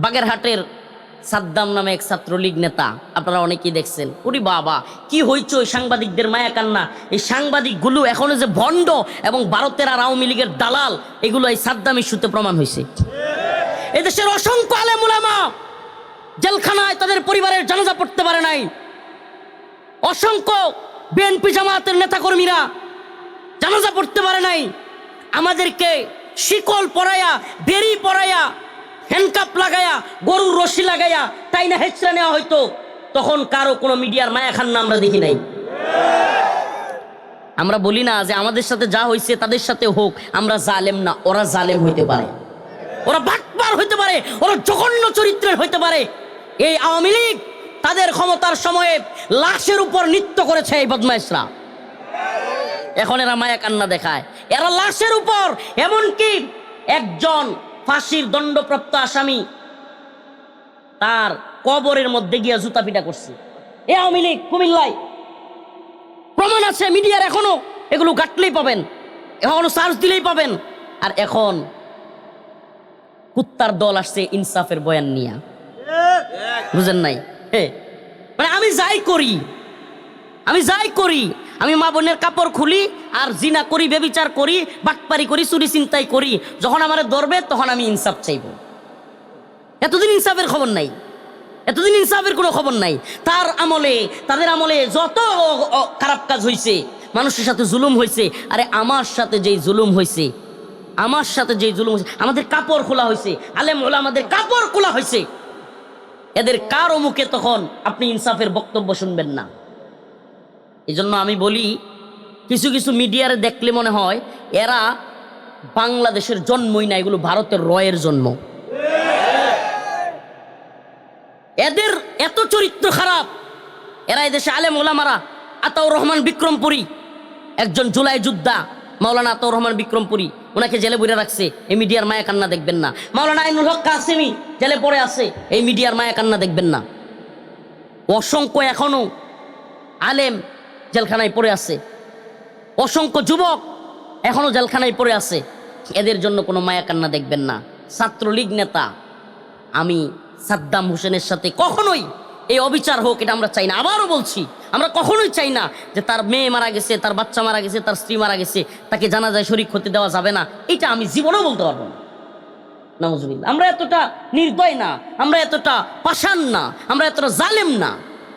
বাগেরহাটের সাদ্দাম নামে এক ছাত্রলীগ নেতা, আপনারা অনেকেই দেখছেন। ওরে বাবা, কি হইছে ওই সাংবাদিকদের মায়া কান্না। এই সাংবাদিকগুলো এখনো যে ভণ্ড এবং ভারতের আর আওয়ামী লীগের দালাল, এগুলো এই সাদ্দাম ইস্যুতে প্রমাণ হয়েছে। এদেশের অসংখ্য আলেম উলামা জেলখানায় তাদের পরিবারের জানাজা পড়তে পারে নাই। অসংখ্য বিএনপি জামাতের নেতাকর্মীরা জানাজা পড়তে পারে নাই। আমাদেরকে শিকল পরাইয়া, বেরি পরাইয়া, হ্যান্ডকাপ লাগাইয়া, গরুর রশি লাগাইয়া তাই না হেঁচড়া নেওয়া হইতো। তখন কারো কোনো মিডিয়ার মায়া খান্না আমরা দেখি নাই। আমরা বলি না যে আমাদের সাথে যা হয়েছে তাদের সাথে হোক, আমরা জালেম না। ওরা জালেম হইতে পারে, ওরা বাটপার হইতে পারে, ওরা জঘন্য চরিত্রের হইতে পারে। এই আওয়ামী লীগ তাদের ক্ষমতার সময়ে লাশের উপর নৃত্য করেছে এই বদমাইশরা। এখন এরা মায়া কান্না দেখায়, এরা লাশের উপর। এমনকি একজন ফাঁসির দণ্ডপ্রাপ্ত আসামি তার কবরের মধ্যে গিয়া জুতা পিটা করছে এ আওয়ামী লীগ কুমিল্লায়। প্রমাণ আছে মিডিয়ার, এখনো এগুলো ঘাটলেই পাবেন, এখনো সার্চ দিলেই পাবেন। আর এখন কুত্তার দল আসছে ইনসাফের বয়ান নিয়া, বুঝেন নাই? মানে আমি যাই করি, আমি মা বোনের কাপড় খুলি আর জিনা করি, বেবিচার করি, বাটপারি করি, চুরি চিন্তাই করি। যখন আমারে ধরবে তখন আমি ইনসাফ চাইব। এতদিন ইনসাফের খবর নাই, এতদিন ইনসাফের কোনো খবর নাই। তার আমলে, তাদের আমলে যত খারাপ কাজ হয়েছে, মানুষের সাথে জুলুম হয়েছে। আরে আমার সাথে যেই জুলুম হয়েছে, আমাদের কাপড় খোলা হয়েছে, আলেম ওলামাদের কাপড় খোলা হয়েছে, এদের কারো মুখে তখন আপনি ইনসাফের বক্তব্য শুনবেন না। এই জন্য আমি বলি, কিছু কিছু মিডিয়ারে দেখলে মনে হয় এরা বাংলাদেশের জন্মই না, এগুলো ভারতের রয়ের জন্ম। এদের এত চরিত্র খারাপ, এরা এদেশে আলেম ওলামারা। আতাউর রহমান বিক্রমপুরী, একজন জুলাই যোদ্ধা, মাওলানা আতাউর রহমান বিক্রমপুরী, ওনাকে জেলে বইরে রাখছে। এই মিডিয়ার মায়া কান্না দেখবেন না। মাওলানা আইনুল হক কাসেমি জেলে পড়ে আছে, এই মিডিয়ার মায়া কান্না দেখবেন না। অসংখ্য এখনো আলেম জেলখানায় পড়ে আছে, অসংখ্য যুবক এখনো জেলখানায় পড়ে আছে, এদের জন্য কোনো মায়া কান্না দেখবেন না। ছাত্রলীগ নেতা আমি সাদ্দাম হোসেনের সাথে কখনোই এই অবিচার হোক, এটা আমরা চাই না। আবারও বলছি, আমরা কখনোই চাই না যে তার মেয়ে মারা গেছে, তার বাচ্চা মারা গেছে, তার স্ত্রী মারা গেছে, তাকে জানাজায় শরীক হতে দেওয়া যাবে না, এটা আমি জীবনেও বলতে পারবো না। নাউজুবিল্লাহ। আমরা এতটা নির্দয় না, আমরা এতটা পাষাণ না, আমরা এতটা জালেম না।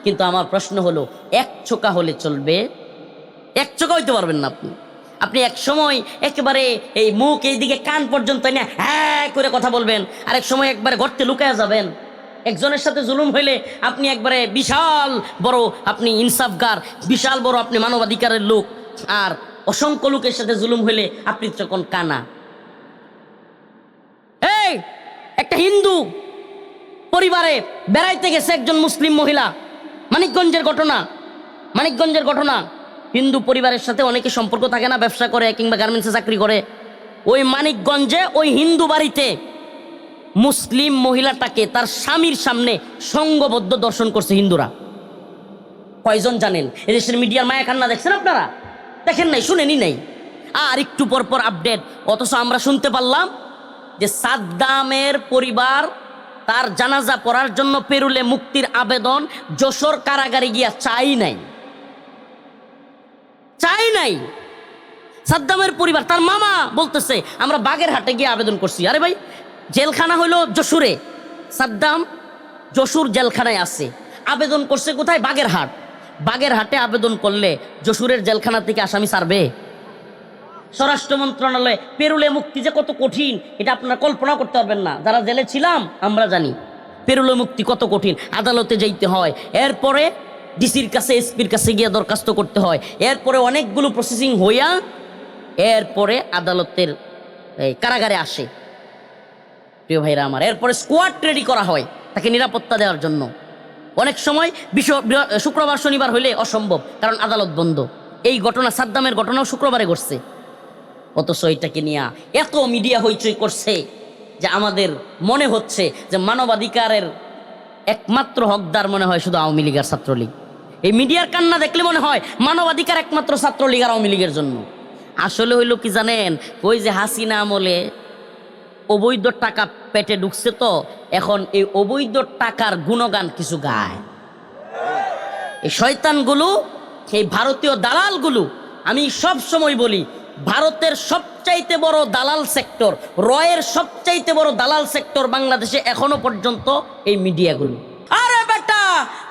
কিন্তু আমার প্রশ্ন হলো, এক চোখা হলে চলবে? এক চোখা হইতে পারবেন না আপনি। আপনি এক সময় একেবারে এই মুখ এইদিকে কান পর্যন্ত না হ্যাঁ করে কথা বলবেন, আর এক সময় একবারে গর্তে লুকায়া যাবেন। একজনের সাথে জুলুম হইলে আপনি একবারে বিশাল বড় আপনি ইনসাফগার, বিশাল বড় আপনি মানবাধিকারের লোক, আর অসংখ্য লোকের সাথে জুলুম হইলে আপনি তখন কানা। এই একটা হিন্দু পরিবারে বেড়াইতে গেছে একজন মুসলিম মহিলা, মানিকগঞ্জের ঘটনা। হিন্দু পরিবারের সাথে অনেকে সম্পর্ক থাকে না, ব্যবসা করে কিংবা গার্মেন্টসে চাকরি করে। ওই মানিকগঞ্জে ওই হিন্দু বাড়িতে মুসলিম মহিলাটাকে তার স্বামীর সামনে সঙ্গবদ্ধ দর্শন করছে হিন্দুরা। কয়জন জানেন? এদেশের মিডিয়ার মায়া কান্না দেখছেন আপনারা? দেখেন নাই, শুনেনি নাই। আর একটু পর পর আপডেট। অথচ আমরা শুনতে পারলাম যে সাদ্দামের পরিবার তার জানাজা পড়ার জন্য পেরুলে মুক্তির আবেদন যশোর কারাগারে গিয়া চাই নাই। সাদ্দামের পরিবার, তার মামা বলতেছে আমরা বাগেরহাটে গিয়ে আবেদন করছি। আরে ভাই, জেলখানা হইল যশোরে, সাদ্দাম যশোর জেলখানায় আছে, আবেদন করছে কোথায়? বাগেরহাটে আবেদন করলে যশোরের জেলখানা থেকে আসামি ছাড়বে? স্বরাষ্ট্র মন্ত্রণালয় পেরুলে মুক্তি যে কত কঠিন, এটা আপনারা কল্পনা করতে পারবেন না। যারা জেলে ছিলাম আমরা জানি পেরুলে মুক্তি কত কঠিন। আদালতে যাইতে হয়, এরপরে ডিসির কাছে, এসপির কাছে গিয়ে দরখাস্ত করতে হয়, এরপরে অনেকগুলো প্রসেসিং হইয়া এরপরে আদালতের কারাগারে আসে। প্রিয় ভাইরা আমার, এরপরে স্কোয়াড রেডি করা হয় তাকে নিরাপত্তা দেওয়ার জন্য। অনেক সময় শুক্রবার শনিবার হইলে অসম্ভব, কারণ আদালত বন্ধ। এই ঘটনা, সাদ্দামের ঘটনাও শুক্রবারে ঘটছে। অথচ এটাকে নিয়ে এত মিডিয়া হইচই করছে যে আমাদের মনে হচ্ছে যে মানবাধিকারের একমাত্র হকদার মনে হয় শুধু আওয়ামী লীগ আর ছাত্রলীগ। এই মিডিয়ার কান্না দেখলে মনে হয় মানবাধিকার একমাত্র ছাত্রলীগ আর আওয়ামী লীগের জন্য। আসলে হইল কি জানেন? ওই যে হাসিনা আমলে অবৈধ টাকা পেটে ঢুকছে, তো এখন এই অবৈধ টাকার গুণগান কিছু গায়। এই শয়তানগুলো, এই ভারতীয় দালালগুলো, আমি সব সময় বলি, ভারতের সবচাইতে বড় দালাল সেক্টর, রয়ের সবচাইতে বড় দালাল সেক্টর বাংলাদেশে এখনো পর্যন্ত এই মিডিয়াগুলো। আরে বেটা,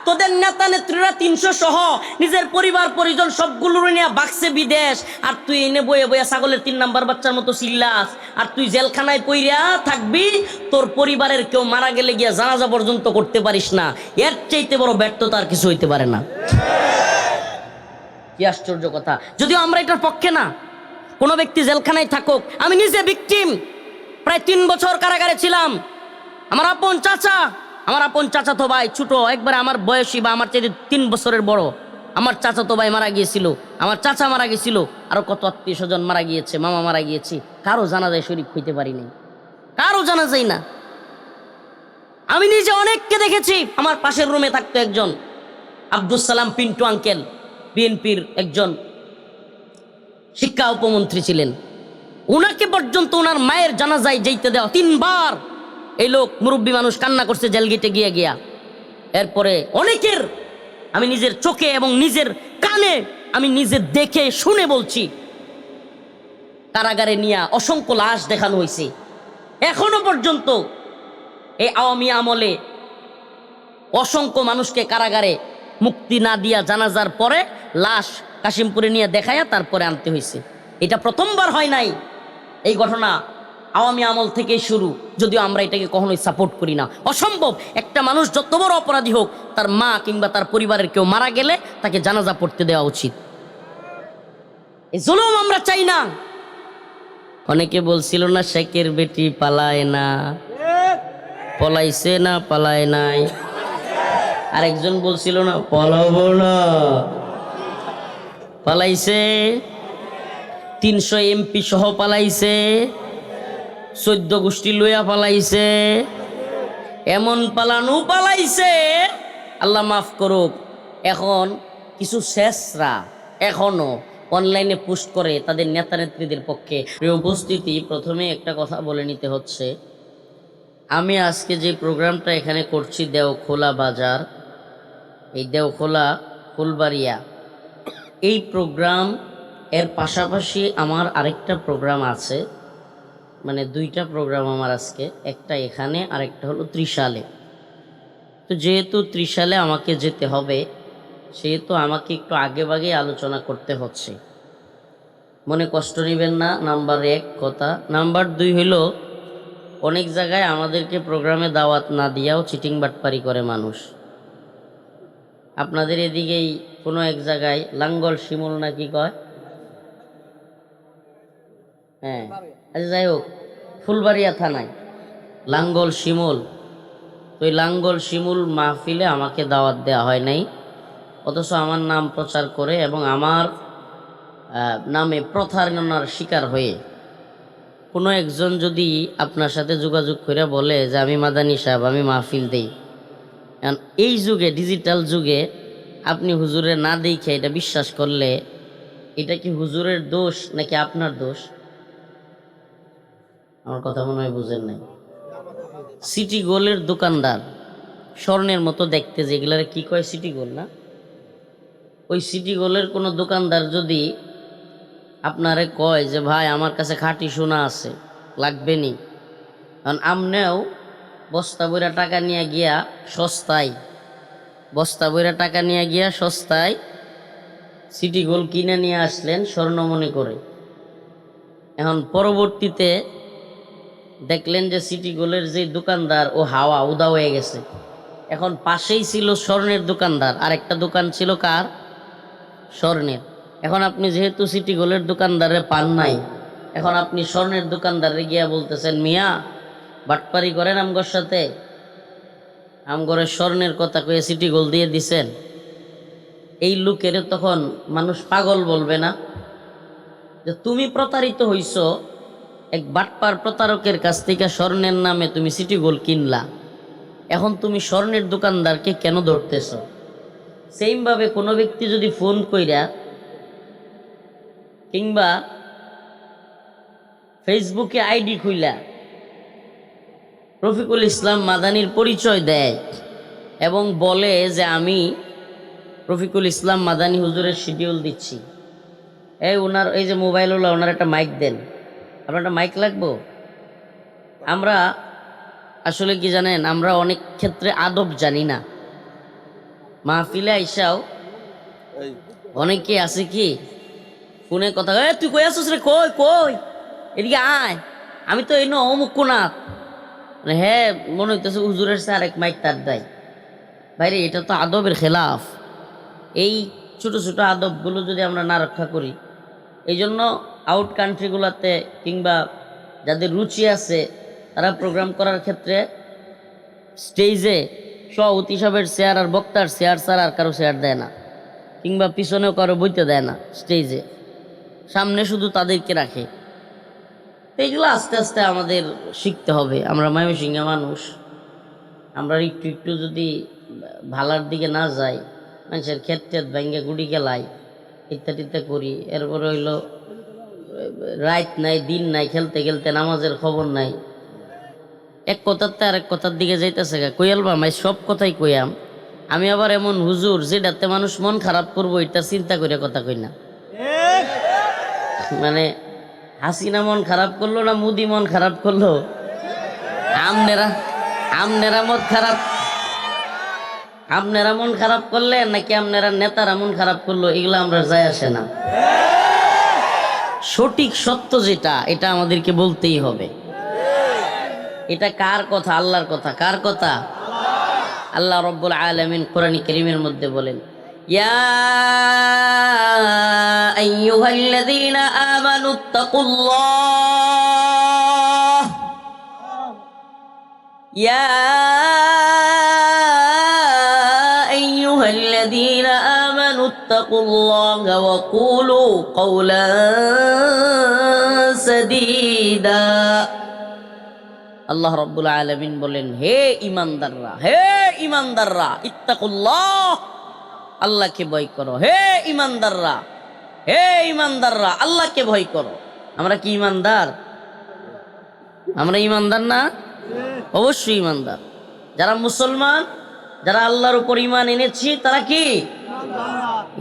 তোদের নেতা নেত্রীরা 300 সহ নিজের পরিবার পরিজন সবগুলো নিয়ে বাক্সে বিদেশ, আর তুই এনে বয়ে বয়ে ছাগলের 3 নাম্বার বাচ্চার মতো চিল্লাস, আর তুই জেলখানায় পইরা থাকবি, তোর পরিবারের কেউ মারা গেলে গিয়া জানাজা পর্যন্ত করতে পারিস না। এর চাইতে বড় ব্যর্থতা আর কিছু হইতে পারে না। কি আশ্চর্য কথা! যদিও আমরা এটার পক্ষে না, কোনো ব্যক্তি জেলখানায় থাকুক। আমি নিজে ভিকটিম, প্রায় 3 বছর কারাগারে ছিলাম। আমার আপন চাচা তো ভাই, ছোট একবারে আমার বয়সী বা আমার চাইতে 3 বছরের বড়, আমার চাচা তো ভাই মারা গিয়েছিল, আমার চাচা মারা গিয়েছিল, আরো কত আত্মীয় স্বজন মারা গিয়েছে, মামা মারা গিয়েছে, কারো জানাজায় শরীক হইতে পারি নাই, কারো জানা যায় না। আমি নিজে অনেককে দেখেছি। আমার পাশের রুমে থাকতো একজন আব্দুল সালাম পিন্টু আঙ্কেল, বিএনপির একজন শিক্ষা উপমন্ত্রী ছিলেন। উনাকে পর্যন্ত ওনার মায়ের জানাজায় যেতে দেওয়া 3 বার। এই লোক মুরব্বী মানুষ কান্না করছে জেল গেটে গিয়া। এরপরে অনেকের আমি নিজের চোখে এবং নিজের কানে আমি নিজে দেখে শুনে বলছি, কারাগারে নিয়ে অসংখ্য লাশ দেখানো হয়েছে। এখনো পর্যন্ত এই আওয়ামী আমলে অসংখ্য মানুষকে কারাগারে মুক্তি না দিয়া জানাজার পরে লাশ কাশিমপুরে নিয়ে দেখায়া তারপরে আনতে হয়েছে। এটা প্রথমবার হয় নাই, এই ঘটনা আওয়ামী আমল থেকেই শুরু। যদিও আমরা এটাকে কখনোই সাপোর্ট করি না। অসম্ভব, একটা মানুষ যত বড় অপরাধী হোক, তার মা কিংবা তার পরিবারের কেউ মারা গেলে তাকে জানাজা পড়তে দেওয়া উচিত। এই জুলুম আমরা চাই না। অনেকে বলছিল না শেখের বেটি পালায় না, পলাইছে না পালায় নাই। আরেকজন বলছিল না পালাবো না, পালাইছে। 300 এমপি সহ পালাইছে, 14 গোষ্ঠী লইয়া পালাইছে, এমন পালানো পালাইছে, আল্লাহ মাফ করুক। এখন কিছু শেষরা এখনো অনলাইনে পোস্ট করে তাদের নেতা নেত্রীদের পক্ষে। প্রিয় উপস্থিতি, প্রথমে একটা কথা বলে নিতে হচ্ছে, আমি আজকে যে প্রোগ্রামটা এখানে করছি দেওখোলা বাজার, এই দেওখোলা ফুলবাড়িয়া, এই প্রোগ্রাম এর পাশাপাশি আমার আরেকটা প্রোগ্রাম আছে, মানে 2টা প্রোগ্রাম আমার আজকে, একটা এখানে আরেকটা হলো ত্রিশালে। তো যেহেতু ত্রিশালে আমাকে যেতে হবে, সেহেতু আমাকে একটু আগে ভাগে আলোচনা করতে হচ্ছে, মনে কষ্ট নেবেন না। নাম্বার 1 কথা। নাম্বার 2 হলো, অনেক জায়গায় আমাদেরকে প্রোগ্রামে দাওয়াত না দিয়াও চিটিং বাটপারি করে মানুষ। আপনাদের এদিকেই কোনো এক জায়গায় লাঙ্গল শিমুল নাকি কয়, হ্যাঁ, আচ্ছা যাই হোক, ফুলবাড়িয়া থানায় লাঙ্গল শিমুল, তো এই লাঙ্গল শিমুল মাহফিলে আমাকে দাওয়াত দেওয়া হয় নাই, অথচ আমার নাম প্রচার করে এবং আমার নামে প্রতারণার শিকার হয়ে কোনো একজন যদি আপনার সাথে যোগাযোগ করে বলে যে আমি মাদানী সাহেব, আমি মাহফিল দেই, কারণ এই যুগে, ডিজিটাল যুগে আপনি হুজুরের না দেখে এটা বিশ্বাস করলে, এটা কি হুজুরের দোষ নাকি আপনার দোষ? আমার কথা মনে হয় বুঝেন নাই। সিটি গোল্ডের দোকানদার, স্বর্ণের মতো দেখতে, যেগুলারে কি কয় সিটি গোল্ড না, ওই সিটি গোল্ডের কোনো দোকানদার যদি আপনারে কয় যে ভাই আমার কাছে খাঁটি সোনা আছে, লাগবে নি, কারণ আমনেও বস্তা বইরা টাকা নিয়ে গিয়া সস্তায়, বস্তা বইরা টাকা নিয়ে গিয়া সস্তায় সিটি গোল্ড কিনে নিয়ে আসলেন স্বর্ণ মনে করে। এখন পরবর্তীতে দেখলেন যে সিটি গোল্ডের যে দোকানদার ও হাওয়া উদা হয়ে গেছে। এখন পাশেই ছিল স্বর্ণের দোকানদার, আর একটা দোকান ছিল কার? স্বর্ণের। এখন আপনি যেহেতু সিটি গোল্ডের দোকানদারে পান নাই, এখন আপনি স্বর্ণের দোকানদারে গিয়া বলতেছেন মিয়া বাটপারি করেন আমগর সাথে, আমগরের স্বর্ণের কথা কয়ে সিটি গোল্ড দিয়ে দিছেন। এই লোকের তখন মানুষ পাগল বলবে না? যে তুমি প্রতারিত হইছ, এক বাটপার প্রতারকের কাছ থেকে স্বর্ণের নামে তুমি সিটি গোল্ড কিনলা, এখন তুমি স্বর্ণের দোকানদারকে কেন ধরতেছ? সেইমভাবে কোনো ব্যক্তি যদি ফোন কইরা কিংবা ফেসবুকে আইডি খুইলা রফিকুল ইসলাম মাদানির পরিচয় দেয় এবং বলে যে আমি রফিকুল ইসলাম মাদানি হুজুরের শিডিউল দিচ্ছি। ওনার এই যে মোবাইলওয়ালা, ওনার একটা মাইক দেন। আপনার একটা মাইক লাগবো? আমরা আসলে কি জানেন, আমরা অনেক ক্ষেত্রে আদব জানি না। মাহফিলে আইসাও অনেকে আছে কি ফোনে কথা, তুই কই আসছিস রে, কই কই এদিকে আয়, আমি তো এই অমুক কোনাথ। হ্যাঁ, মনে হইতেছে হুজুরের সে আরেক মাইক তার দেয়। ভাইরে, এটা তো আদবের খেলাফ। এই ছোট ছোট আদবগুলো যদি আমরা না রক্ষা করি, এই জন্য আউট কান্ট্রিগুলোতে কিংবা যাদের রুচি আছে তারা প্রোগ্রাম করার ক্ষেত্রে স্টেজে সভাপতি সাহেবের চেয়ার আর বক্তার চেয়ার ছাড়া আর কারো চেয়ার দেয় না, কিংবা পিছনেও কারো বইতে দেয় না, স্টেজে সামনে শুধু তাদেরকে রাখে। এইগুলো আস্তে আস্তে আমাদের শিখতে হবে। আমরা ময়মনসিংহে মানুষ, আমরা একটু একটু যদি ভালার দিকে না যাই, মানুষের ক্ষেত্রে ভেঙ্গে গুড়ি গেলাই ইত্যাদিতে করি, এরপরে হইল রাত নাই দিন নাই, খেলতে খেলতে নামাজের খবর নাই, এক কথাতে আর এক কথার দিকে যাইতেছে গা। কইয়ালবা মাই সব কথাই কইয়াম, আমি আবার এমন হুজুর যেটাতে মানুষ মন খারাপ করবো এটা চিন্তা করে কথা কই না। মানে হাসিনা মন খারাপ করলো না মুদি মন খারাপ করলো, আমনেরা মন খারাপ, আপনারা মন খারাপ করলে নাকি আপনারা নেতারা মন খারাপ করলো, এগুলো আমরা যায় আসে না। সঠিক সত্য যেটা, এটা আমাদেরকে বলতেই হবে। এটা কার কথা? আল্লাহর কথা। কার কথা? আল্লাহ রাব্বুল আলামিন কোরআন কারীমের মধ্যে বলেন, ইয়া আইয়ুহাল্লাযীনা আমানুত্তাকুল্লাহ, ইয়া আইয়ুহাল্লাযীনা আমানুত্তাকুল্লাহা ওয়া কুলু কওলান সাদীদা। আল্লাহ রাব্বুল আলামিন বলেন, হে ঈমানদাররা, হে ঈমানদাররা, ইত্তাকুল্লাহ, আল্লাহকে ভয় করো। হে ঈমানদাররা, হে ঈমানদাররা, আল্লাহকে ভয় করো। আমরা কি ঈমানদার? আমরা ঈমানদার না? অবশ্যই ঈমানদার। যারা মুসলমান, যারা আল্লাহর উপর ঈমান এনেছি, তারা কি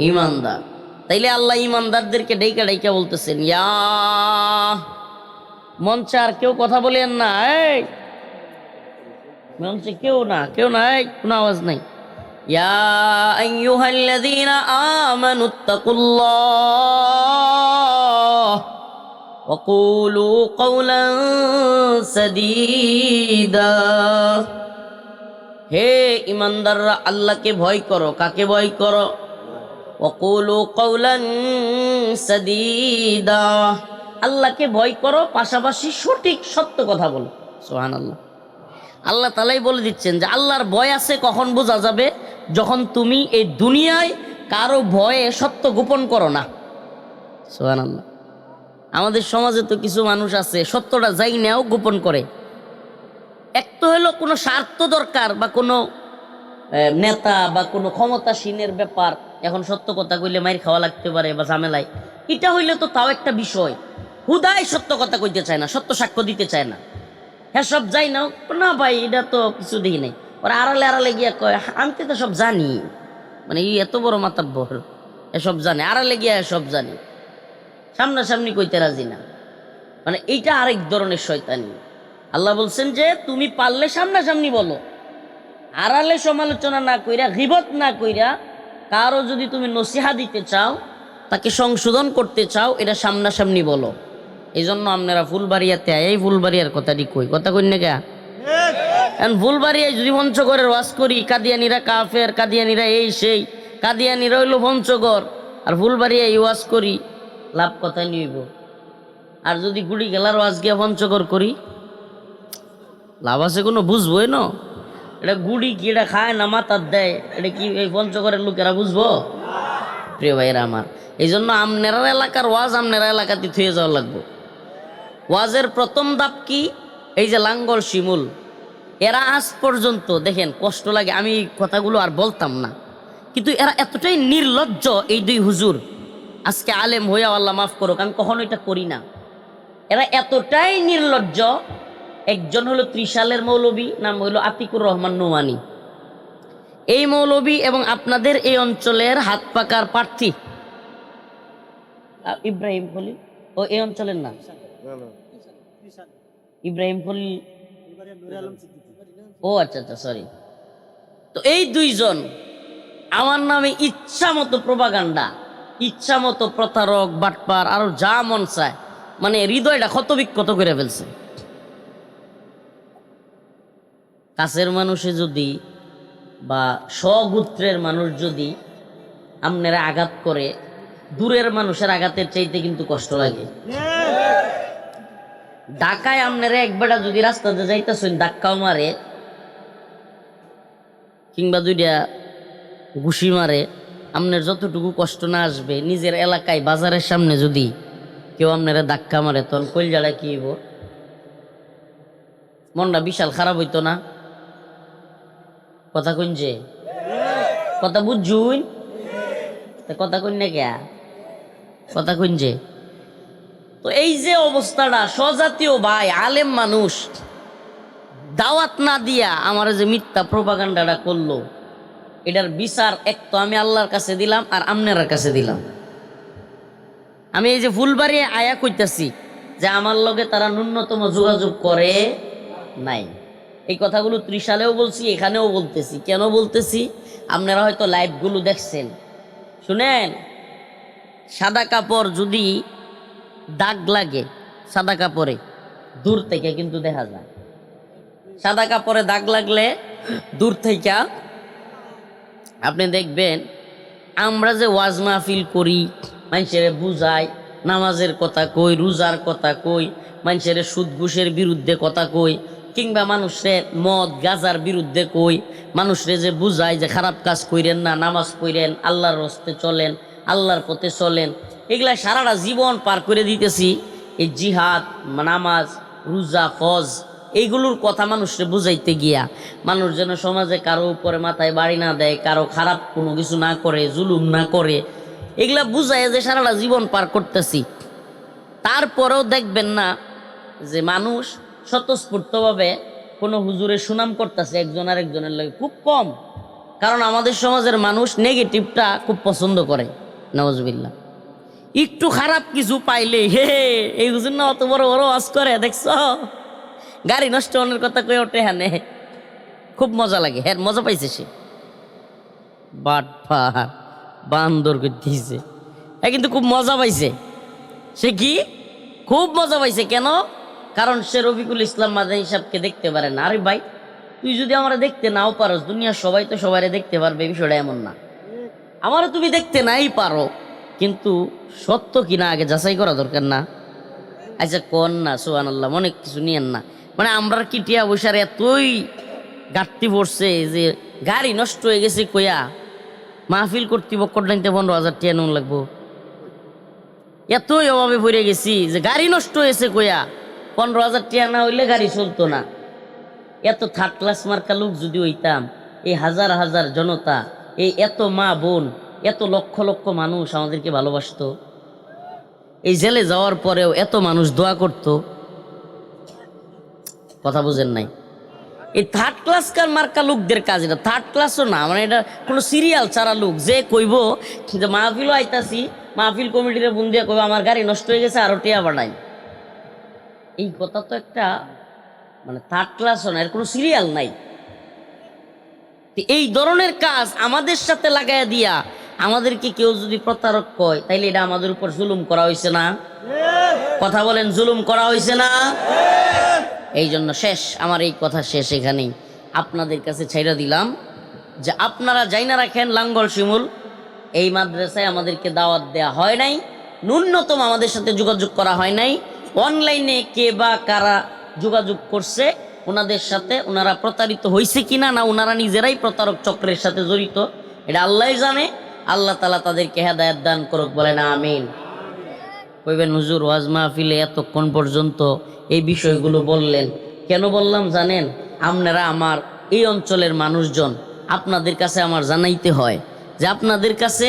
ঈমানদার। তাইলে আল্লাহ ঈমানদারদেরকে ডাইকা ডাইকা বলতেছেন, ইয়া, মঞ্চে আর কেউ কথা বলেন না, এই মঞ্চে কেউ না, এই কোনো আওয়াজ নাই। ইয়া আইয়ুহাল্লাযীনা আমানুত্তাকুল্লাহ ওয়া কুলু কওলান সাদীদা। হে ঈমানদাররা, আল্লাহকে ভয় করো। কাকে ভয় করো? ওয়া কুলু কওলান সাদীদা, আল্লাহকে ভয় করো, পাশাপাশি সঠিক সত্য কথা বলো। সুবহানাল্লাহ। আল্লাহ তাআলাই বলে দিচ্ছেন যে আল্লাহর ভয় আছে কখন বোঝা যাবে? যখন তুমি এই দুনিয়ায় কারো ভয়ে সত্য গোপন করো না। সুবহানাল্লাহ। আমাদের সমাজে তো কিছু মানুষ আছে সত্যটা যাই নেও গোপন করে। এক তো হলো কোনো স্বার্থ দরকার, বা কোনো নেতা বা কোনো ক্ষমতাসীনের ব্যাপার, এখন সত্য কথা কইলে মাইর খাওয়া লাগতে পারে বা ঝামেলায়, এটা হইলে তো তাও একটা বিষয়। হুদাই সত্য কথা কইতে চায় না, সত্য সাক্ষ্য দিতে চায় না। হ্যাঁ, সব যাই না, না ভাই এটা তো কিছু দেখি নাই, ওরা আড়ালে আড়ালে গিয়া কয় আমি তো সব জানি, মানে এই এত বড় মাতাব্বর, এসব জানে, আড়ালে গিয়া সব জানি, সামনাসামনি কইতে রাজি না। মানে এইটা আরেক ধরনের শয়তানি। আল্লাহ বলছেন যে তুমি পারলে সামনাসামনি বলো, আড়ালে সমালোচনা না কইরা, গীবত না কইরা, কারো যদি তুমি নসিহা দিতে চাও, তাকে সংশোধন করতে চাও, এটা সামনাসামনি বলো। এই জন্য আপনারা ফুলবাড়িয়াতে এই ফুলবাড়িয়ার কথাটি কই, কথা কই না কে? এখন ফুলবাড়িয়ায় যদি পঞ্চগড়ের ওয়াজ করি, কাদিয়ানিরা কাফের, কাদিয়ানিরা এই সেই, কাদিয়ানিরা হইল পঞ্চগড়, আর ফুলবাড়িয়া এই ওয়াজ করি, লাভ কথা নিব। আর যদি গুড়ি গেলার ওয়াজ গিয়া পঞ্চগড় করি, লাভ আছে কোনো? বুঝবোই না। এটা গুড়ি কি এটা খায় না মাথার দেয়, এটা কি এই পঞ্চগড়ের লোকেরা বুঝবো? প্রিয় ভাইয়েরা আমার, এই জন্য আমনেরা এলাকার ওয়াজ আমনেরা এলাকাতে থুয়ে যাওয়া লাগবে। ওয়াজের প্রথম ধাপ কি? এই যে লাঙ্গল শিমুল, এরা আজ পর্যন্ত দেখেন, কষ্ট লাগে, আমি কথাগুলো আর বলতাম না, কিন্তু এরা এতটাই নির্লজ্জ, এই দুই হুজুর আজকে আলেম হইয়া আল্লাহ মাফ করুক, আমি কখনো এটা করি না। এরা এতটাই নির্লজ্জ, একজন হলো ত্রিশালের মৌলবী, নাম হলো আতিকুর রহমান নোমানী। এই মৌলবী এবং আপনাদের এই অঞ্চলের হাত পাকার প্রার্থী ইব্রাহিম খলিল, ও এই অঞ্চলের না, ইব্রাহিম খলিল, ও আচ্ছা আচ্ছা সরি। তো এই দুইজন আমার নামে ইচ্ছা মতো প্রোপাগান্ডা, ইচ্ছা মতো প্রতারক বাটপার আরো যা মন চায়, মানে হৃদয়টা ক্ষতবিক্ষত করে ফেলছে। কাছের মানুষে যদি বা স্বগোত্রের মানুষ যদি আপনারা আঘাত করে, দূরের মানুষের আঘাতের চাইতে কিন্তু কষ্ট লাগে। ঢাকায় আপনারা একবেলা যদি রাস্তাতে যাইতেছেন ধাক্কাও মারে কিংবা দুইটা ঘুষি মারে, আপনার যতটুকু কষ্ট না আসবে, নিজের এলাকায় বাজারের সামনে যদি কেউ আপনারা ধাক্কা মারে তখন কলজাটা কি হইব? মনটা বিশাল খারাপ হইতো না? কথা কইন যে কথা বুঝুন, কথা কইন না কে কথা কইন যে। তো এই যে অবস্থাটা, স্বজাতীয় ভাই আলেম মানুষ দাওয়াত না দিয়া আমার যে মিথ্যা প্রোপাগান্ডাটা করলো, এটার বিচার এক তো আমি আল্লাহর কাছে দিলাম আর আপনার কাছে দিলাম। আমি এই যে ফুলবাড়ি আয়া কইতাছি যে আমার লগে তারা ন্যূনতম যোগাযোগ করে নাই। এই কথাগুলো ত্রিশালেও বলছি, এখানেও বলতেছি। কেন বলতেছি? আপনারা হয়তো লাইভগুলো দেখছেন। শুনেন, সাদা কাপড় যদি দাগ লাগে, সাদা কাপড়ে দূর থেকে কিন্তু দেখা যায়। সাদা কাপড়ে দাগ লাগলে দূর থেকে আপনি দেখবেন। আমরা যে ওয়াজ মাহফিল করি, মানুষের বুঝাই, নামাজের কথা কই, রোজার কথা কই, মানুষের সুদ ঘুষের বিরুদ্ধে কথা কই, কিংবা মানুষের মদ গাজার বিরুদ্ধে কই, মানুষরে যে বুঝাই যে খারাপ কাজ কইরেন না, নামাজ পড়েন, আল্লাহর রাস্তায় চলেন, আল্লাহর পথে চলেন, এগুলা সারাটা জীবন পার করে দিতেছি এই জিহাদ, নামাজ, রোজা, ফজ, এইগুলোর কথা মানুষরে বুঝাইতে গিয়া। মানুষ যেন সমাজে কারো উপরে মাথায় বাড়ি না দেয়, কারো খারাপ কোনো কিছু না করে, জুলুম না করে, এগুলা বুঝাই যে সারাটা জীবন পার করতেছি। তারপরেও দেখবেন না যে মানুষ স্বতঃস্ফূর্তভাবে কোনো হুজুরের সুনাম করতেছে একজন আর একজনের লাগে, খুব কম। কারণ আমাদের সমাজের মানুষ নেগেটিভটা খুব পছন্দ করে। নাউজুবিল্লাহ। একটু খারাপ কিছু পাইলে হে এই হুজুর না অত বড় বড় ওয়াজ করে, দেখছ গাড়ি নষ্ট হওয়ার কথা কয়ে ওঠে, হ্যাঁ খুব মজা লাগে। হ্যাঁ মজা পাইছে সে, বাটপার বান্দর করতেছে, হ্যাঁ কিন্তু খুব মজা পাইছে সে। কি খুব মজা পাইছে? কেন? কারণ সে রফিকুল ইসলাম মাদানী সাহেবকে দেখতে পারে না। আরে ভাই, তুই যদি আমরা দেখতে নাও পারো, দুনিয়ার সবাই তো সবাই দেখতে পারবে, বিষয়টা এমন না। আমারও তুমি দেখতে নাই পারো, কিন্তু সত্য কিনা আগে যাচাই করা দরকার না? আচ্ছা কন না, সুবহানাল্লাহ, অনেক কিছু নিয়েন না। মানে আমরা কি টিয়া বৈশার এতই ঘাটতি পড়ছে যে গাড়ি নষ্ট হয়ে গেছে কইয়া মাহফিল কর্তৃপক্ষ নাইতে 15,000 টিয়া নুন লাগবো। এতই অভাবে পড়ে গেছি যে গাড়ি নষ্ট হয়েছে কইয়া 15,000 টিয়া না হইলে গাড়ি চলতো না। এত থার্ড ক্লাস মার্কা লোক যদি হইতাম, এই হাজার হাজার জনতা, এই এত মা বোন, এত লক্ষ লক্ষ মানুষ আমাদেরকে ভালোবাসতো, এই জেলে যাওয়ার পরেও এত মানুষ দোয়া করত, কথা বুঝেন নাই? এই থার্ড ক্লাস কার মার্কা লোকদের কাজ এটা। থার্ড ক্লাসও না, মানে এটা কোনো সিরিয়াল ছাড়া লোক যে কইব যে মাহফিলও আইতাছি, মাহফিল কমিটিরে ফোন দিয়ে কইব আমার গাড়ি নষ্ট হয়ে গেছে আরো টিয়া বাড়াই। এই কথা তো একটা মানে থার্ড ক্লাসও না, এর কোনো সিরিয়াল নাই। এই ধরনের কাজ আমাদের সাথে লাগাইয়া দিয়া আমাদেরকে কেউ যদি প্রতারক কয়, তাইলে এটা আমাদের উপর জুলুম করা হয়েছে না? কথা বলেন, জুলুম করা হয়েছে না? এই জন্য শেষ, আমার এই কথা শেষ এখানেই। আপনাদের কাছে ছাইড়া দিলাম যে আপনারা জাইনা রাখেন, লাঙ্গল শিমুল এই মাদ্রাসায় আমাদেরকে দাওয়াত দেয়া হয় নাই, ন্যূনতম আমাদের সাথে যোগাযোগ করা হয় নাই। অনলাইনে কে বা কারা যোগাযোগ করছে ওনাদের সাথে, ওনারা প্রতারিত হয়েছে কিনা, না ওনারা নিজেরাই প্রতারক চক্রের সাথে জড়িত, এটা আল্লাহই জানে। আল্লাহ তাআলা তাদেরকে হেদায়েত দান করুক, বলেন আমিন। কইবেন হুজুর ওয়াজ মাহফিলে এতক্ষণ পর্যন্ত এই বিষয়গুলো বললেন, কেন বললাম জানেন? আপনারা আমার এই অঞ্চলের মানুষজন, আপনাদের কাছে আমার জানাইতে হয়, যে আপনাদের কাছে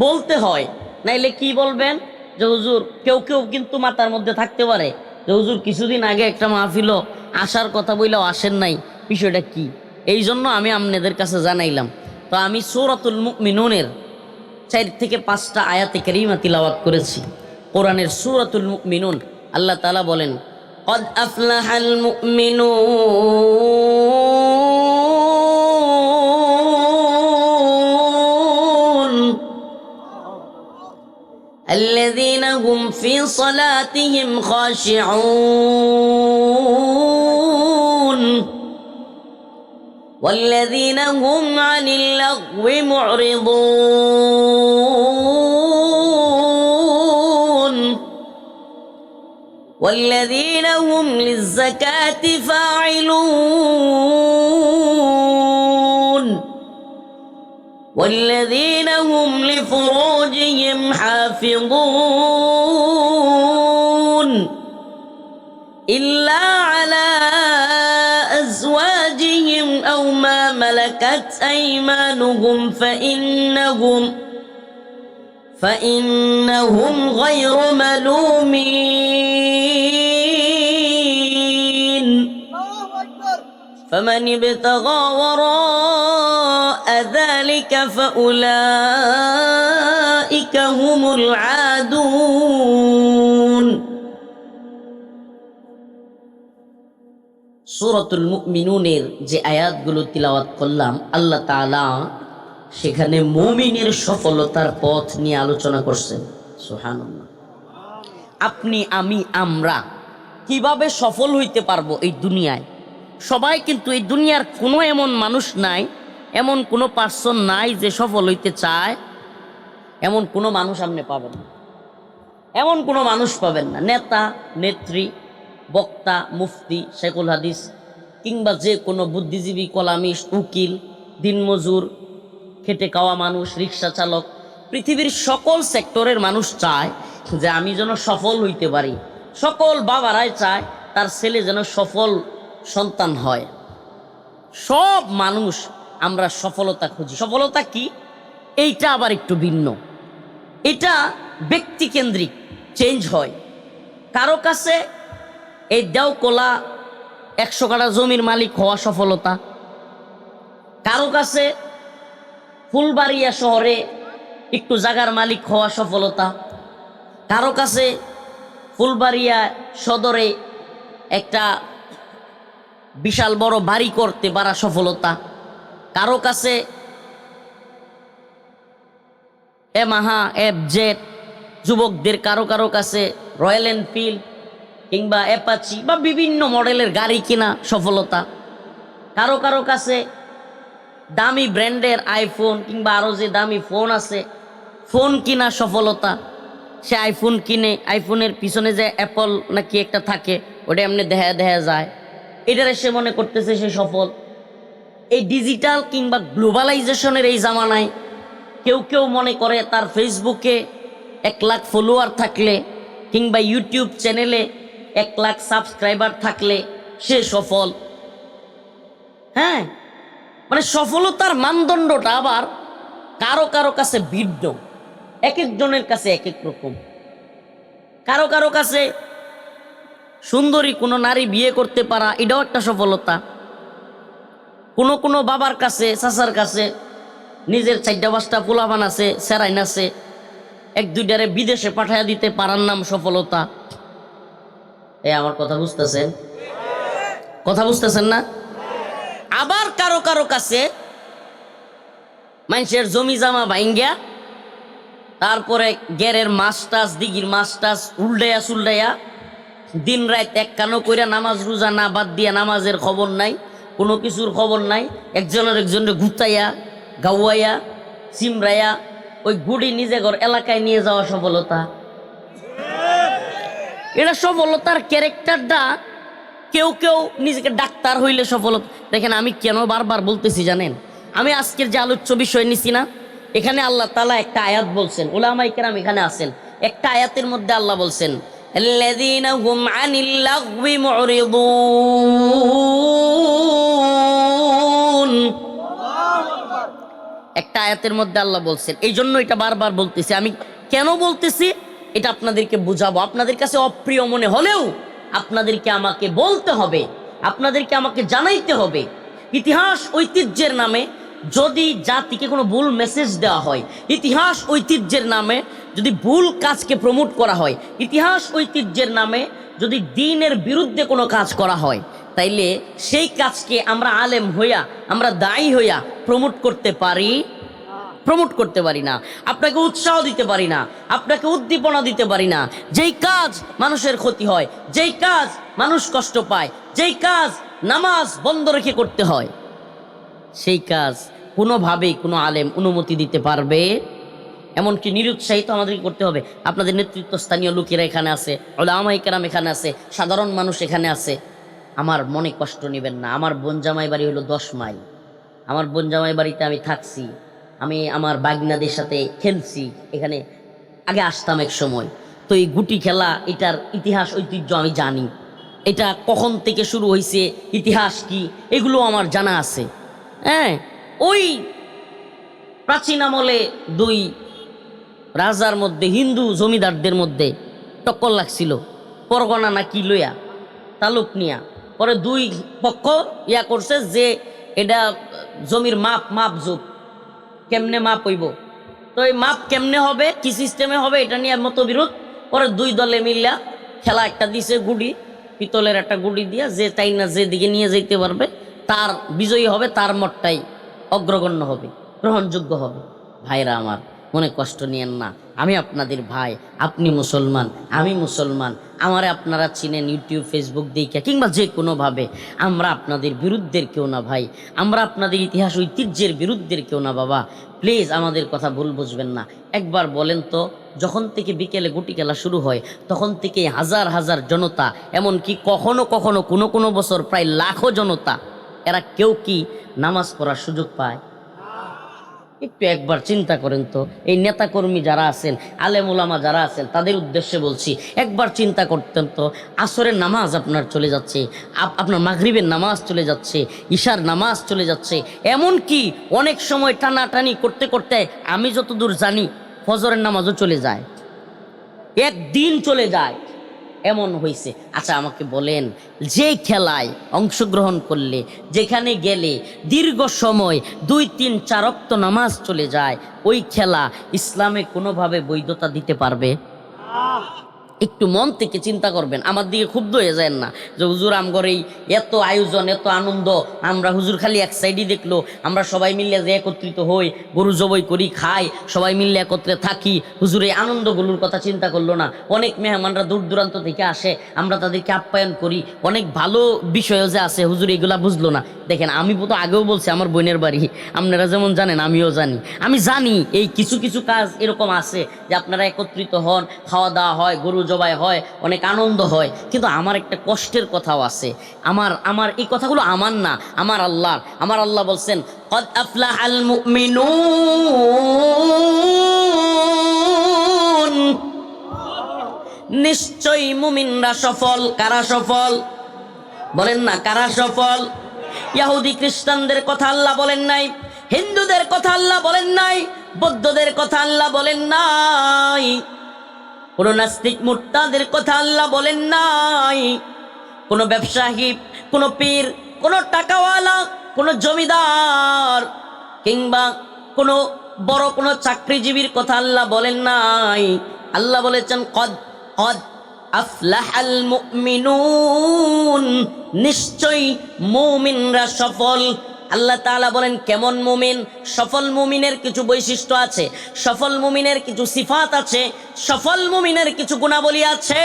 বলতে হয়, নাইলে কি বলবেন যে হুজুর, কেউ কেউ কিন্তু মাথার মধ্যে থাকতে পারে যে হুজুর কিছুদিন আগে একটা মাহফিলও আসার কথা বইলেও আসেন নাই, বিষয়টা কি? এই জন্য আমি আপনাদের কাছে জানাইলাম। তো আমি সূরাতুল মুমিনুনের 4 থেকে 5টা আয়াতে কারিমা তিলাওয়াত করেছি। কোরআনের সূরাতুল মুমিনুন, আল্লাহ তাআলা বলেন, কদ আফলাহাল মুমিনুন الذين هم في صلاتهم خاشعون والذين هم عن اللغو معرضون والذين هم للزكاة فاعلون والذين هم لفروجهم حافظون إلا على أزواجهم أو ما ملكت أيمانهم فإنهم غير ملومين فمن ابتغى وراء ذلك فأولئك هم العادون সূরাতুল মুমিনুনের যে আয়াতগুলো তিলাওয়াত করলাম, আল্লাহ তাআলা সেখানে মুমিনের সফলতার পথ নিয়ে আলোচনা করছেন। সুবহানাল্লাহ। আপনি, আমি, আমরা কিভাবে সফল হইতে পারবো এই দুনিয়ায়? সবাই কিন্তু, এই দুনিয়ার কোনো এমন মানুষ নাই, এমন কোনো পার্সন নাই যে সফল হইতে চায়, এমন কোনো মানুষ আপনি পাবেন না। এমন কোনো মানুষ পাবেন না। নেতা, নেত্রী, বক্তা, মুফতি, শেখুল হাদিস, কিংবা যে কোনো বুদ্ধিজীবী, কলামিস্ট, উকিল, দিনমজুর, খেটে খাওয়া মানুষ, রিক্সা চালক, পৃথিবীর সকল সেক্টরের মানুষ চায় যে আমি যেন সফল হইতে পারি। সকল বাবারাই চায় তার ছেলে যেন সফল সন্তান হয়। সব মানুষ আমরা সফলতা খুঁজি। সফলতা কি? এইটা আবার একটু ভিন্ন। এটা ব্যক্তিকেন্দ্রিক, চেঞ্জ হয়। কারো কাছে এই দেওকোলা 100 কাঠা জমির মালিক হওয়া সফলতা, কারো কাছে ফুলবাড়িয়া শহরে একটু জায়গার মালিক হওয়া সফলতা, কারো কাছে ফুলবাড়িয়া সদরে একটা বিশাল বড় বাড়ি করতে পারা সফলতা, কারো কাছে এমাহা, এফজেড যুবকদের, কারো কারো কাছে রয়্যাল এনফিল্ড কিংবা অ্যাপাচি বা বিভিন্ন মডেলের গাড়ি কিনা সফলতা, কারো কারো কাছে দামি ব্র্যান্ডের আইফোন কিংবা আরও যে দামি ফোন আছে, ফোন কিনা সফলতা। সে আইফোন কিনে, আইফোনের পিছনে যে অ্যাপল নাকি একটা থাকে, ওটা এমনি দেখা যায়, এটারে সে মনে করতেছে সে সফল। এই ডিজিটাল কিংবা গ্লোবালাইজেশনের এই জামানায় কেউ কেউ মনে করে তার ফেসবুকে 1 লাখ ফলোয়ার থাকলে কিংবা ইউটিউব চ্যানেলে 1 লাখ সাবস্ক্রাইবার থাকলে সে সফল। হ্যাঁ, মানে সফলতার মানদণ্ডটা আবার কারো কারো কাছে ভিন্ন, এক একজনের কাছে এক এক রকম। কারো কারো কাছে সুন্দরী কোনো নারী বিয়ে করতে পারা, এটাও একটা সফলতা। কোনো কোনো বাবার কাছে, চাচার কাছে নিজের 4-5টা পোলাপান আছে, সেরাইন আছে, 1-2টারে বিদেশে পাঠাইয়া দিতে পারার নাম সফলতা। আমার কথা বুঝতেছেন? কথা বুঝতেছেন না? আবার কারো কারো কাছে মানুষের জমি জামা ভাঙ্গিয়া, তারপরে গেরের মাস্টাস, দিঘির মাস্টাস উল্টাইয়া সুল্টাইয়া দিন রাত 1 কানো কইরা নামাজ রোজা না বাদ দিয়া, নামাজের খবর নাই, কোনো কিছুর খবর নাই, একজনের একজনের গুতাইয়া গাওয়াইয়া সিমরাইয়া ওই গুড়ি নিজে ঘর এলাকায় নিয়ে যাওয়া সফলতা। এটা সফলতার ক্যারেক্টারটা। কেউ কেউ নিজেকে ডাক্তার হইলে সফলতা। দেখেন, আমি কেন বারবার বলতেছি জানেন? আমি আজকের যে আলোচ্য বিষয় নিছি না, এখানে আল্লাহ তাআলা একটা আয়াত বলছেন, উলামায়ে কেরাম এখানে আছেন, একটা আয়াতের মধ্যে আল্লাহ বলছেন, আল্লাযীনা হুম আনিল লাগবি মুরিদুন। একটা আয়াতের মধ্যে আল্লাহ বলছেন, এই জন্য এটা বারবার বলতেছি। আমি কেন বলতেছি এটা আপনাদেরকে বুঝাবো। আপনাদের কাছে অপ্রিয় মনে হলেও আপনাদেরকে আমাকে বলতে হবে, আপনাদেরকে আমাকে জানাইতে হবে। ইতিহাস ঐতিহ্যের নামে যদি জাতিকে কোনো ভুল মেসেজ দেওয়া হয়, ইতিহাস ঐতিহ্যের নামে যদি ভুল কাজকে প্রমোট করা হয়, ইতিহাস ঐতিহ্যের নামে যদি দ্বীনের বিরুদ্ধে কোনো কাজ করা হয়, তাইলে সেই কাজকে আমরা আলেম হইয়া, আমরা দায়ী হইয়া প্রমোট করতে পারি না। আপনাকে উৎসাহ দিতে পারি না, আপনাকে উদ্দীপনা দিতে পারি না। যেই কাজ মানুষের ক্ষতি হয়, যেই কাজ মানুষ কষ্ট পায়, যেই কাজ নামাজ বন্ধ রেখে করতে হয়, সেই কাজ কোনোভাবেই কোনো আলেম অনুমতি দিতে পারবে? এমনকি নিরুৎসাহিত আমাদেরকে করতে হবে। আপনাদের নেতৃত্বস্থানীয় লোকেরা এখানে আছে, ওলামায়ে কেরাম এখানে আছে, সাধারণ মানুষ এখানে আছে। আমার মনে কষ্ট নেবেন না। আমার বোন জামাই বাড়ি হলো 10 মাইল। আমার বোন জামাই বাড়িতে আমি থাকছি, আমি আমার বাগনাদের সাথে খেলছি, এখানে আগে আসতাম এক সময়। তো এই গুটি খেলা, এটার ইতিহাস ঐতিহ্য আমি জানি, এটা কখন থেকে শুরু হয়েছে, ইতিহাস কি, এগুলো আমার জানা আছে। হ্যাঁ, ওই প্রাচীন আমলে 2 রাজার মধ্যে, হিন্দু জমিদারদের মধ্যে টক্কর লাগছিল, পরগনা না কি লইয়া, তালুক নিয়া। পরে 2 পক্ষ ইয়া করছে যে এটা জমির মাপ যোগ, কেমনে মাপ হইব, তো এই মাপ কেমনে হবে, কি সিস্টেমে হবে, এটা নিয়ে মতবিরোধ। পরে 2 দলে মিলিয়া খেলা একটা দিছে, গুড়ি, পিতলের একটা গুড়ি দিয়া, যে তাই না যে দিকে নিয়ে যেতে পারবে তার বিজয়ী হবে, তার মতটাই অগ্রগণ্য হবে, গ্রহণযোগ্য হবে। ভাইরা আমার, মনে কষ্ট নিয়েন না। আমি আপনাদের ভাই, আপনি মুসলমান, আমি মুসলমান। আমারে আপনারা চিনেন ইউটিউব, ফেসবুক দেখে কিংবা যে কোনোভাবে। আমরা আপনাদের বিরুদ্ধের কেউ না ভাই, আমরা আপনাদের ইতিহাস ঐতিহ্যের বিরুদ্ধের কেউ না বাবা। প্লিজ আমাদের কথা ভুল বুঝবেন না। একবার বলেন তো, যখন থেকে বিকেলে গুটি খেলা শুরু হয় তখন থেকে হাজার হাজার জনতা, এমনকি কখনো কখনো কোনো বছর প্রায় লাখো জনতা, এরা কেউ কি নামাজ পড়ার সুযোগ পায়? একটু একবার চিন্তা করেন তো। এই নেতাকর্মী যারা আছেন, আলেম ওলামা যারা আছেন, তাদের উদ্দেশ্যে বলছি, একবার চিন্তা করতেন তো। আসরের নামাজ আপনার চলে যাচ্ছে, আপনার মাগরিবের নামাজ চলে যাচ্ছে, ঈশার নামাজ চলে যাচ্ছে, এমনকি অনেক সময় টানাটানি করতে করতে আমি যতদূর জানি ফজরের নামাজও চলে যায়, একদিন চলে যায়, এমন হয়েছে। আচ্ছা আমাকে বলেন, যে খেলায় অংশগ্রহণ করলে, যেখানে গেলে দীর্ঘ সময় 2, 3, 4 ওয়াক্ত নামাজ চলে যায়, ওই খেলা ইসলামে কোনোভাবে বৈধতা দিতে পারবে? একটু মন থেকে চিন্তা করবেন, আমার দিকে ক্ষুব্ধ হয়ে যায় না যে হুজুর আমগর এই এত আয়োজন, এত আনন্দ, আমরা হুজুর খালি এক সাইডই দেখলো, আমরা সবাই মিলে যে একত্রিত হই, গরু জবাই করি, খাই, সবাই মিলে একত্রে থাকি, হুজুর এই আনন্দগুলোর কথা চিন্তা করলো না। অনেক মেহমানরা দূর দূরান্ত থেকে আসে, আমরা তাদেরকে আপ্যায়ন করি, অনেক ভালো বিষয়ও যে আছে, হুজুর এগুলা বুঝলো না। দেখেন, আমি তো আগেও বলছি আমার বোনের বাড়ি, আপনারা যেমন জানেন আমিও জানি। আমি জানি এই কিছু কিছু কাজ এরকম আছে যে আপনারা একত্রিত হন, খাওয়া দাওয়া হয়, গরু জবাই হয়, অনেক আনন্দ হয়, কিন্তু আমার একটা কষ্টের কথাও আছে। আমার এই কথাগুলো আমার না, আমার আল্লাহ বলছেন, কদ আফলাহাল মুমিনুন, নিশ্চয়ই মুমিনরা সফল। কারা সফল বলেন না, কারা সফল? ইহুদি খ্রিস্টানদের কথা আল্লাহ বলেন নাই, হিন্দুদের কথা আল্লাহ বলেন নাই, বৌদ্ধদের কথা আল্লাহ বলেন নাই, কোন নাস্তিক মুরতাদের কথা আল্লাহ বলেন নাই, কোন ব্যবসায়ী, কোন পীর, কোন টাকাওয়ালা, কোন জমিদার কিংবা কোন বড় কোন চাকরিজীবীর কথা আল্লাহ বলেন নাই। আল্লাহ বলেছেন কদ আফলাহাল মুমিনুন, নিশ্চয়ই মুমিনরা সফল। আল্লাহ তাআলা বলেন কেমন মুমিন? সফল মুমিনের কিছু বৈশিষ্ট্য আছে, সফল মুমিনের কিছু সিফাত আছে, সফল মুমিনের কিছু গুণাবলী আছে।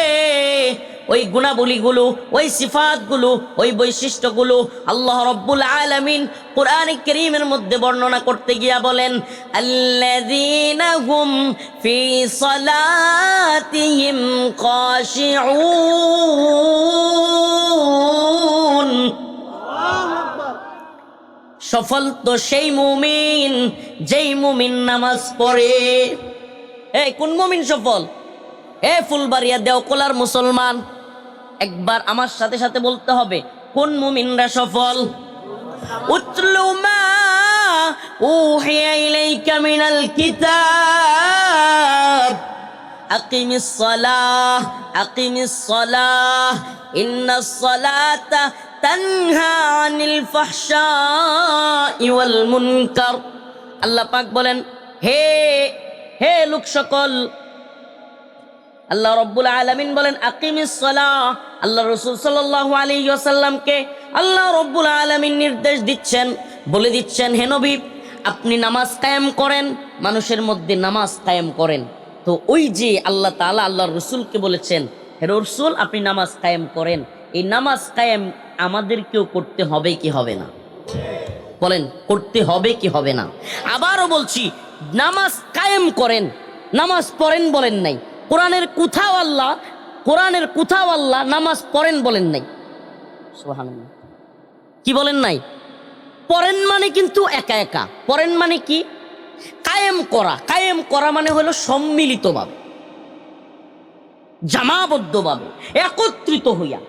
ওই গুণাবলীগুলো, ওই সিফাতগুলো, ওই বৈশিষ্ট্যগুলো আল্লাহ রাব্বুল আলামিন কোরআনে কারীমের মধ্যে বর্ণনা করতে গিয়া বলেন, আল্লাযীনা হুম ফি সালাতিহিম খাশিউন। সফল তো সেই মুমিন যেই মুমিন নামাজ পড়ে। এই কোন মুমিন সফল? ফুলবাড়িয়া দেওকলার মুসলমান, একবার আমার সাথে সাথে বলতে হবে, কোন মুমিনরা সফল? উতলু মা উহিয়া ইলাইকা মিনাল কিতাব আকিমিস সালাহ ইন্নাস সালাতা তানহা আনিল ফাহশাই ওয়াল মুনকার। আল্লাহ পাক বলেন, হে হে লোক সকল, আল্লাহ রব্বুল আলামিন বলেন আকিমিস সালাহ। আল্লাহ রাসূল সাল্লাল্লাহু আলাইহি ওয়াসাল্লামকে আল্লাহ রব্বুল আলামিন নির্দেশ দিচ্ছেন, বলে দিচ্ছেন, হে নবী আপনি নামাজ কায়েম করেন, মানুষের মধ্যে নামাজ কায়েম করেন। তো ওই যে আল্লাহ তাআলা আল্লাহর রাসূলকে বলেছেন, হে রাসূল আপনি নামাজ কায়েম করেন, এই নামাজ কায়েম আমাদেরকেও করতে হবে কি হবে না? বলেন, করতে হবে কি হবে না? আবারও বলছি, নামাজ কায়েম করেন, নামাজ পড়েন বলেন নাই। কোরআনের কোথাও আল্লাহ নামাজ পড়েন বলেন নাই। সুবহানাল্লাহ, কি বলেন নাই? পড়েন মানে কিন্তু একা একা, পড়েন মানে কি? কায়েম করা। কায়েম করা মানে হলো সম্মিলিতভাবে, জামাবদ্ধভাবে, একত্রিত হইয়া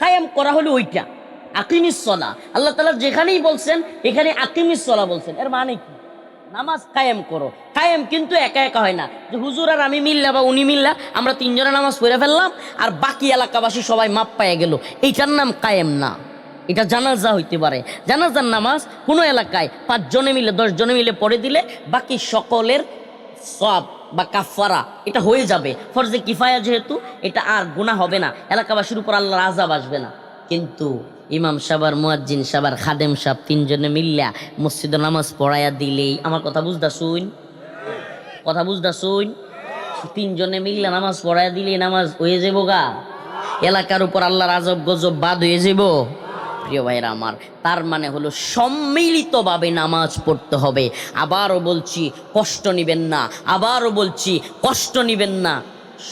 কায়েম করা হলো ওইটা। আকিমিস সালাহ, আল্লাহ তাআলা যেখানেই বলছেন এখানে আকিমিস সালাহ বলছেন, এর মানে কি? নামাজ কায়েম করো। কায়েম কিন্তু একা একা হয় না, যে হুজুর আর আমি মিল্লা বা উনি মিল্লা আমরা তিনজনে নামাজ পড়ে ফেললাম আর বাকি এলাকাবাসী সবাই মাপ পাইয়া গেল, এইটার নাম কায়েম না। এটা জানাজা হইতে পারে। জানাজার নামাজ কোনো এলাকায় 5 জনে মিলে 10 জনে মিলে পড়ে দিলে বাকি সকলের সওয়াব বা কাফারা এটা হয়ে যাবে। ফরজে কিফায়া যেহেতু, এটা আর গুনাহ হবে না, এলাকাবাসীর উপর আল্লাহর আযাব আসবে না। কিন্তু ইমাম সাহেব আর মুয়াজ্জিন সাহেব আর খাদেম সাহেব তিনজনে মিল্লা মসজিদে নামাজ পড়াইয়া দিলেই, আমার কথা বুঝদা শুন, কথা বুঝদা শুন, তিনজনে মিল্লা নামাজ পড়াইয়া দিলেই নামাজ হয়ে যাব গা? এলাকার উপর আল্লাহর আযাব গজব বাদ হয়ে যাব? প্রিয় ভাইরা আমার, তার মানে হলো সম্মিলিতভাবে নামাজ পড়তে হবে। আবারও বলছি কষ্ট নিবেন না, আবারও বলছি কষ্ট নিবেন না।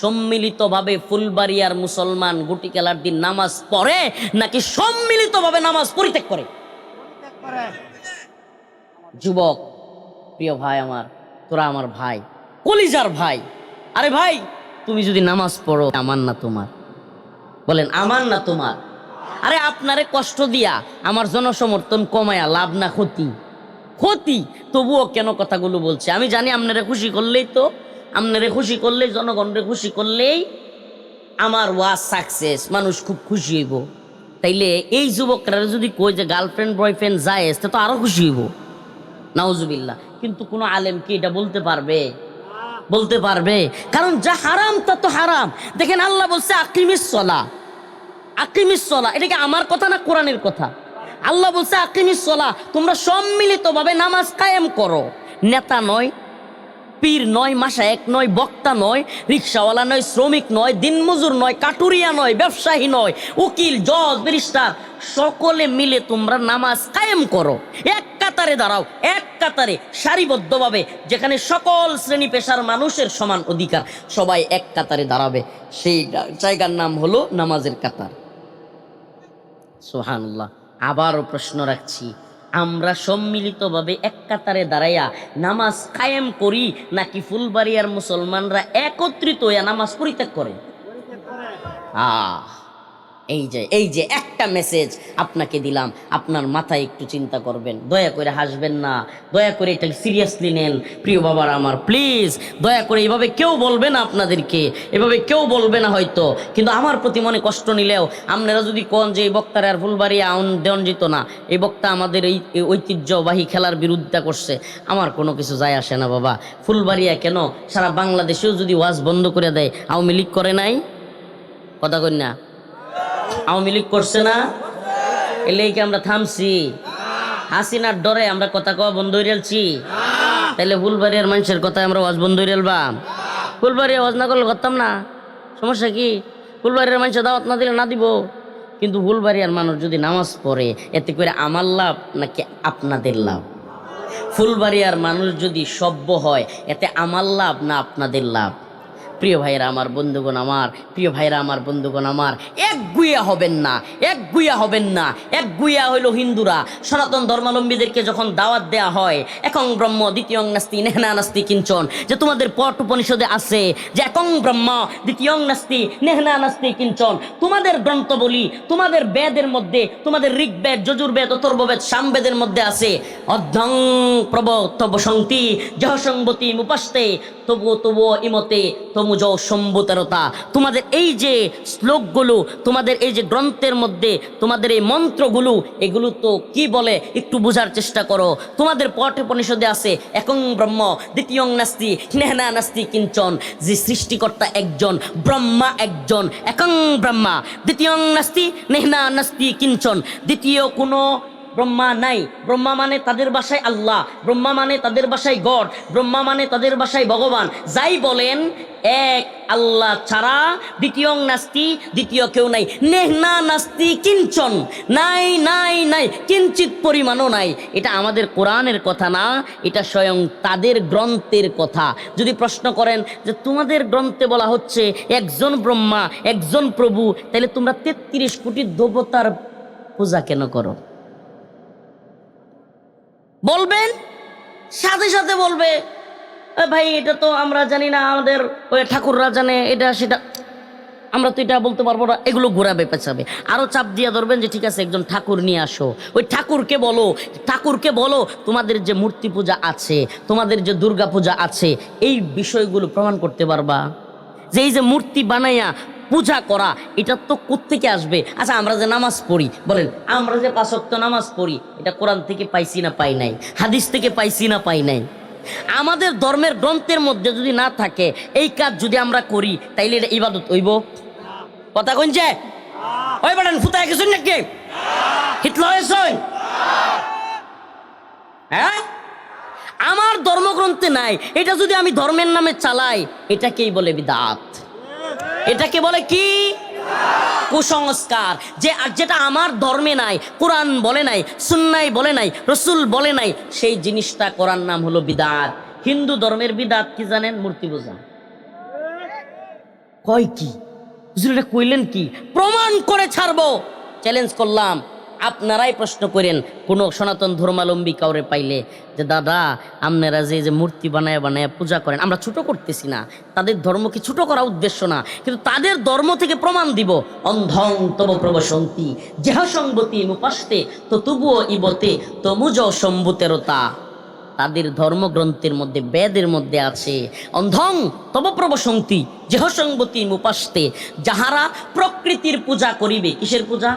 সম্মিলিতভাবে ফুলবাড়িয়ার মুসলমান গুটি খেলার দিন নামাজ পড়ে নাকি সম্মিলিতভাবে নামাজ পরিত্যাগ করে? যুবক প্রিয় ভাই আমার, তোরা আমার ভাই, কলিজার ভাই, আরে ভাই তুমি যদি নামাজ পড়ো আমার না তোমার? বলেন আমার না তোমার? আরে আপনারে কষ্ট দিয়া আমার জনসমর্থন কমায়া লাভ না ক্ষতি? ক্ষতি। তবুও কেন কথাগুলো বলছে? আমি জানি আপনারে খুশি করলেই তো, আপনারে খুশি করলেই, জনগণরে খুশি করলেই আমার ওয়াজ সাকসেস, মানুষ খুব খুশি হইব। তাইলে এই যুবকরা যদি কই যে গার্লফ্রেন্ড বয়ফ্রেন্ড যায় তো আরো খুশি হইব, নাউজুবিল্লাহ। কিন্তু কোনো আলেম কি এটা বলতে পারবে? বলতে পারবে? কারণ যা হারাম তা তো হারাম। দেখেন আল্লাহ বলছে আকিমিস সালাহ, আকিমিস সালাহ, এটা কি আমার কথা না কোরআনের কথা? আল্লাহ বলছে আকিমিস সালাহ, তোমরা সম্মিলিতভাবে নামাজ কায়েম করো। নেতা নয়, পীর নয়, মাশায়েখ নয়, বক্তা নয়, রিকশাওয়ালা নয়, শ্রমিক নয়, দিনমজুর নয়, কাটুরিয়া নয়, ব্যবসায়ী নয়, উকিল, জজ, ব্যারিস্টার, সকলে মিলে তোমরা নামাজ কায়েম করো। এক কাতারে দাঁড়াও, এক কাতারে সারিবদ্ধভাবে, যেখানে সকল শ্রেণী পেশার মানুষের সমান অধিকার, সবাই এক কাতারে দাঁড়াবে। সেই জায়গার নাম হলো নামাজের কাতার। সুবহানাল্লাহ। আবারও প্রশ্ন রাখছি, আমরা সম্মিলিতভাবে এক কাতারে দাঁড়াইয়া নামাজ কায়েম করি নাকি ফুলবাড়িয়ার মুসলমানরা একত্রিত হইয়া নামাজ পরিত্যাগ করে? এই যে একটা মেসেজ আপনাকে দিলাম, আপনার মাথায় একটু চিন্তা করবেন, দয়া করে হাসবেন না, দয়া করে এটা সিরিয়াসলি নেন। প্রিয় বাবার আমার, প্লিজ দয়া করে এভাবে কেউ বলবে না আপনাদেরকে, এভাবে কেউ বলবে না হয়তো, কিন্তু আমার প্রতি মনে কষ্ট নিলেও আপনারা যদি কোন যে এই বক্তার আর ফুলবাড়িয়া দেওয়ান যেত না, এই বক্তা আমাদের এই ঐতিহ্যবাহী খেলার বিরোধিতা করছে, আমার কোনো কিছু যায় আসে না বাবা। ফুলবাড়িয়া কেন, সারা বাংলাদেশেও যদি ওয়াজ বন্ধ করে দেয়, আওয়ামী লীগ করে নাই? কথা কই না? আওয়ামী লীগ করছে না? এলে কি আমরা থামছি? হাসিনার ডরে আমরা কথা কওয়া বন্ধ হয়ে গেলছি? তাহলে ফুলবাড়িয়ার মানুষের কথা আমরা ওয়াজ বন্ধ হয়ে গেলবা? ফুলবাড়িয়া ওয়াজ না করলে করতাম না, সমস্যা কি? ফুলবাড়িয়ার মানুষের দাওয়াত না দিলে না দিব, কিন্তু ফুলবাড়িয়ার মানুষ যদি নামাজ পড়ে এতে করে আমার লাভ নাকি আপনাদের লাভ? ফুলবাড়িয়ার মানুষ যদি সভ্য হয় এতে আমার লাভ না আপনাদের লাভ? প্রিয় ভাইরা আমার, বন্ধুগণ আমার, প্রিয় ভাইরা আমার, বন্ধুগণ আমার, একগুইয়া হবেন না, একগুইয়া হবেন না। একগুইয়া হইল হিন্দুরা। সনাতন ধর্মাবলম্বীদেরকে যখন দাওয়াত দেয়া হয়, একং ব্রহ্ম দ্বিতীয়ং নাস্তি নেহনা নাস্তি কিঞ্চন, যে তোমাদের পট উপনিষদে আছে যে একং ব্রহ্ম দ্বিতীয়ং নাস্তি নেহনা নাস্তি কিঞ্চন, তোমাদের গ্রন্থ বলি, তোমাদের বেদের মধ্যে, তোমাদের ঋগ্বেদ, যজুর্বেদ, অথর্ববেদ, সামবেদের মধ্যে আছে অধ্যং প্রব তব সংতি জহসংবতী মুপাস্তে তবুও তবুও ইমতে তম তমুজ সম্ভুতেরতা। তোমাদের এই যে শ্লোকগুলো, তোমাদের এই যে গ্রন্থের মধ্যে তোমাদের এই মন্ত্রগুলো, এগুলো তো কি বলে একটু বোঝার চেষ্টা করো। তোমাদের পঠোপনিষদে আছে একং ব্রহ্ম দ্বিতীয়ং নাস্তি নেহনা নাস্তি কিঞ্চন, যে সৃষ্টিকর্তা একজন, ব্রহ্মা একজন, একং ব্রহ্মা দ্বিতীয়ং নাস্তি নেহনা নাস্তি কিঞ্চন, দ্বিতীয় কোনো ব্রহ্মা নাই। ব্রহ্মা মানে তাদের ভাষায় আল্লাহ, ব্রহ্মা মানে তাদের ভাষায় গড, ব্রহ্মা মানে তাদের ভাষায় ভগবান। যাই বলেন এক আল্লাহ ছাড়া দ্বিতীয় নাস্তি, দ্বিতীয় কেউ নাই। নেহনা নাস্তি কিঞ্চন, নাই নাই নাই, কিঞ্চিত পরিমাণও নাই। এটা আমাদের কোরআনের কথা না, এটা স্বয়ং তাদের গ্রন্থের কথা। যদি প্রশ্ন করেন যে তোমাদের গ্রন্থে বলা হচ্ছে একজন ব্রহ্মা একজন প্রভু, তাহলে তোমরা 33 কোটি দেবতার পূজা কেন করো? বলবেন, সাথে সাথে বলবে ভাই এটা তো আমরা জানি না, আমাদের ওই ঠাকুররা জানে, এটা সেটা, আমরা তো এটা বলতে পারবো না। এগুলো ঘোরাবে পেঁচাবে, আরো চাপ দিয়ে ধরবেন যে ঠিক আছে একজন ঠাকুর নিয়ে আসো, ওই ঠাকুরকে বলো, ঠাকুরকে বলো তোমাদের যে মূর্তি পূজা আছে, তোমাদের যে দুর্গা পূজা আছে, এই বিষয়গুলো প্রমাণ করতে পারবা? যে এই যে মূর্তি বানাইয়া পূজা করা, এটা তো কোত্থেকে আসবে? আচ্ছা আমরা যে নামাজ পড়ি, বলেন আমরা যে 5 ওয়াক্ত নামাজ পড়ি, এটা কোরআন থেকে পাইছি না পাই নাই? হাদিস থেকে পাইছি না পাই নাই? আমাদের ধর্মের গ্রন্থের মধ্যে যদি না থাকে, এই কাজ যদি আমরা করি, তাইলে এটা ইবাদত হইব? কথা কইছে ওই বাড়ান ফুতায় গেছেন নাকি? হিতল হয়েছেন? হ্যাঁ, আমার ধর্মগ্রন্থে নাই, এটা যদি আমি ধর্মের নামে চালাই, এটাকেই বলে বিদআত। এটাকে বলে কি? কুসংস্কার। যে যেটা আমার ধর্মে নাই, কোরআন বলে নাই, সুন্নায় বলে নাই, রসুল বলে নাই, সেই জিনিসটা করার নাম হলো বিদআত। হিন্দু ধর্মের বিদআত কি জানেন? মূর্তি পূজা। কয় কি হুজুর, এটা কইলেন কি? প্রমাণ করে ছাড়বো, চ্যালেঞ্জ করলাম। আপনারাই প্রশ্ন করেন কোনো সনাতন ধর্মাবলম্বী কাউরে পাইলে যে দাদা আপনারা যে মূর্তি বানায় বানায় পূজা করেন, আমরা ছোট করতেছি না, তাদের ধর্মকে ছোট করা উদ্দেশ্য না, কিন্তু তাদের ধর্ম থেকে প্রমাণ দিব। অন্ধং তব প্রবসন্তি যেহ সংবতি মুপাস্তে তো তবুও ইবতে তমুজ সম্ভুতেরতা। তাদের ধর্মগ্রন্থের মধ্যে, বেদের মধ্যে আছে অন্ধং তব প্রবসন্তি যেহ সংবতি মুপাস্তে, যাহারা প্রকৃতির পূজা করিবে। কিসের পূজা?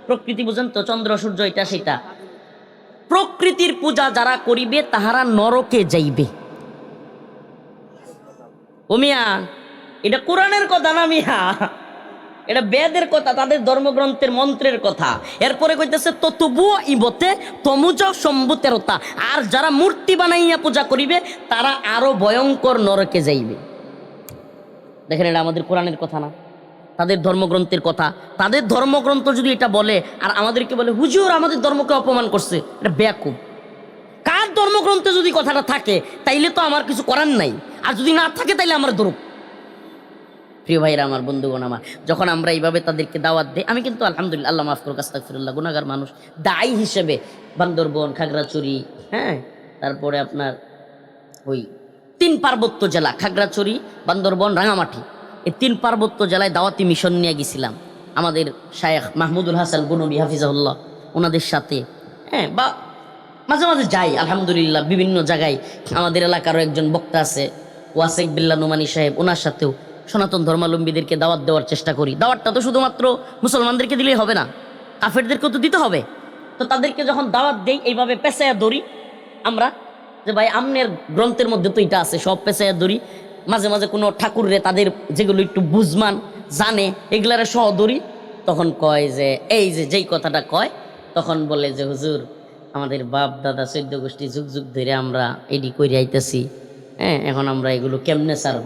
প্রকৃতি বুঝেন তো, চন্দ্র সূর্য এটা সেটা। প্রকৃতির পূজা যারা করিবে তাহারা নরকে যাইবে। ও মিয়া, এটা কোরআনের কথা না মিয়া, এটা বেদের কথা, তাদের ধর্মগ্রন্থের মন্ত্রের কথা। এরপরে কইতেছে ততুবুও ইবতে তমুজ সম্ভুতেরতা, আর যারা মূর্তি বানাইয়া পূজা করিবে তারা আরো ভয়ঙ্কর নরকে যাইবে। দেখেন এটা আমাদের কোরআনের কথা না, তাদের ধর্মগ্রন্থের কথা। তাদের ধর্মগ্রন্থ যদি এটা বলে আর আমাদেরকে বলে হুজুর আমাদের ধর্মকে অপমান করছে, এটা বেয়াকুব। কার ধর্মগ্রন্থে যদি কথাটা থাকে তাইলে তো আমার কিছু করার নাই, আর যদি না থাকে তাইলে আমার ধরুক। প্রিয় ভাইরা আমার, বন্ধুগণ আমার, যখন আমরা এইভাবে তাদেরকে দাওয়াত দিই, আমি কিন্তু আলহামদুলিল্লাহ, আল্লাহ মাফ করুক, আস্তাগফিরুল্লাহ, গুনাহগার মানুষ, দায়ী হিসেবে বান্দরবন, খাগড়াছড়ি, হ্যাঁ, তারপরে আপনার ওই 3 পার্বত্য জেলা, খাগড়াছড়ি, বান্দরবন, রাঙামাটি, এই 3 পার্বত্য জেলায় দাওয়াতি মিশন নিয়ে গেছিলাম আমাদের শায়েখ মাহমুদুল হাসান গনবী হাফিজাহুল্লাহ, ওনাদের সাথে। হ্যাঁ, বা মাঝে মাঝে যাই আলহামদুলিল্লাহ বিভিন্ন জায়গায়। আমাদের এলাকারও একজন বক্তা আছে ওয়াসেক বিল্লাহ নোমানি সাহেব, ওনার সাথেও সনাতন ধর্মাবলম্বীদেরকে দাওয়াত দেওয়ার চেষ্টা করি। দাওয়াতটা তো শুধুমাত্র মুসলমানদেরকে দিলেই হবে না, কাফেরদেরকেও তো দিতে হবে। তো তাদেরকে যখন দাওয়াত দেই, এইভাবে পেঁচাইয়া ধরি আমরা, যে ভাই আমনের গ্রন্থের মধ্যে তো এটা আছে, সব পেঁচাইয়া ধরি। মাঝে মাঝে কোনো ঠাকুররে তাদের যেগুলো একটু বুঝমান জানে এগুলারে সহ ধরি। তখন কয় যে এই যে যেই কথাটা কয়, তখন বলে যে হুজুর আমাদের বাপ দাদা 14 গোষ্ঠী যুগ যুগ ধরে আমরা এডি করে আইতেছি, হ্যাঁ, এখন আমরা এগুলো কেমনে ছাড়ব?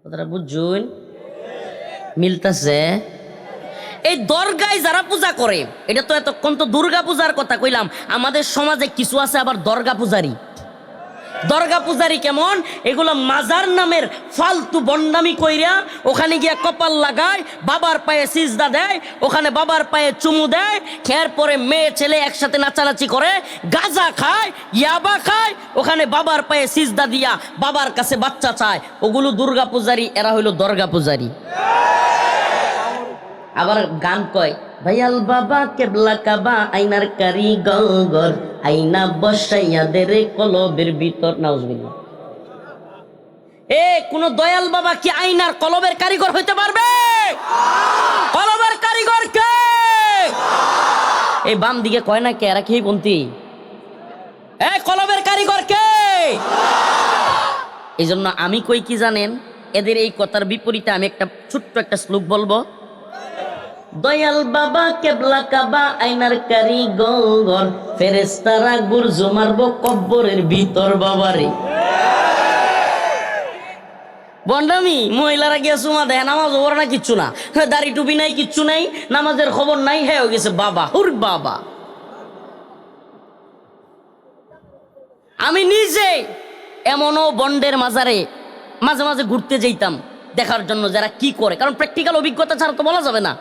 কথাটা বুঝুন, মিলতেছে? এই দরগায় যারা পূজা করে, এটা তো এতক্ষণ তো দুর্গা পূজার কথা কইলাম, আমাদের সমাজে কিছু আছে আবার দরগা পূজারী। দরগা পূজারী কেমন? এগুলো মাজার নামের ফালতু বন্ডামি কইরা ওখানে গিয়া কপাল লাগায়, বাবার পায়ে সিজদা দেয়, ওখানে বাবার পায়ে চুমু দেয়, খেয়ার পরে মেয়ে ছেলে একসাথে নাচানাচি করে, গাঁজা খায়, ইয়াবা খায়, ওখানে বাবার পায়ে সিজদা দিয়া বাবার কাছে বাচ্চা চায়। ওগুলো দুর্গা পূজারী, এরা হইল দরগা পূজারী। আবার গান কয় ভাইয়াল বাবা কেবলা কাবা আইনার কারিগর, আইনা বসাইয়া দে রে কলবের ভিতর। নাউজুবিল্লাহ। কোন দয়াল বাবা কি আইনার কলবের কারিগর হইতে পারবে? কলবের কারিগর কে? এই বাম দিকে কয় না কে, এরা কি পন্থী? কলবের কারিগর কে? এই জন্য আমি কই কি জানেন, এদের এই কথার বিপরীতে আমি একটা ছোট্ট একটা শ্লোক বলবো। দয়াল বাবা কেবলা কাবা আইনার কারিগর, ফেরেশতারা গুরজো মারবো কব্বরের ভিতর বাবারে। বন্ডামি, মহিলারা গিয়ে চুমা দেয়, নামাজ ওর না কিচ্ছু না, দাড়ি টুপি নাই, কিচ্ছু নাই, নামাজের খবর নাই, হ্যাঁ হয়ে গেছে বাবা। হুর বাবা, আমি নিজে এমনও বন্ডের মাজারে মাঝে মাঝে ঘুরতে যেতাম দেখার জন্য যারা কি করে, কারণ প্র্যাকটিক্যাল অভিজ্ঞতা ছাড়া তো বলা যাবে না।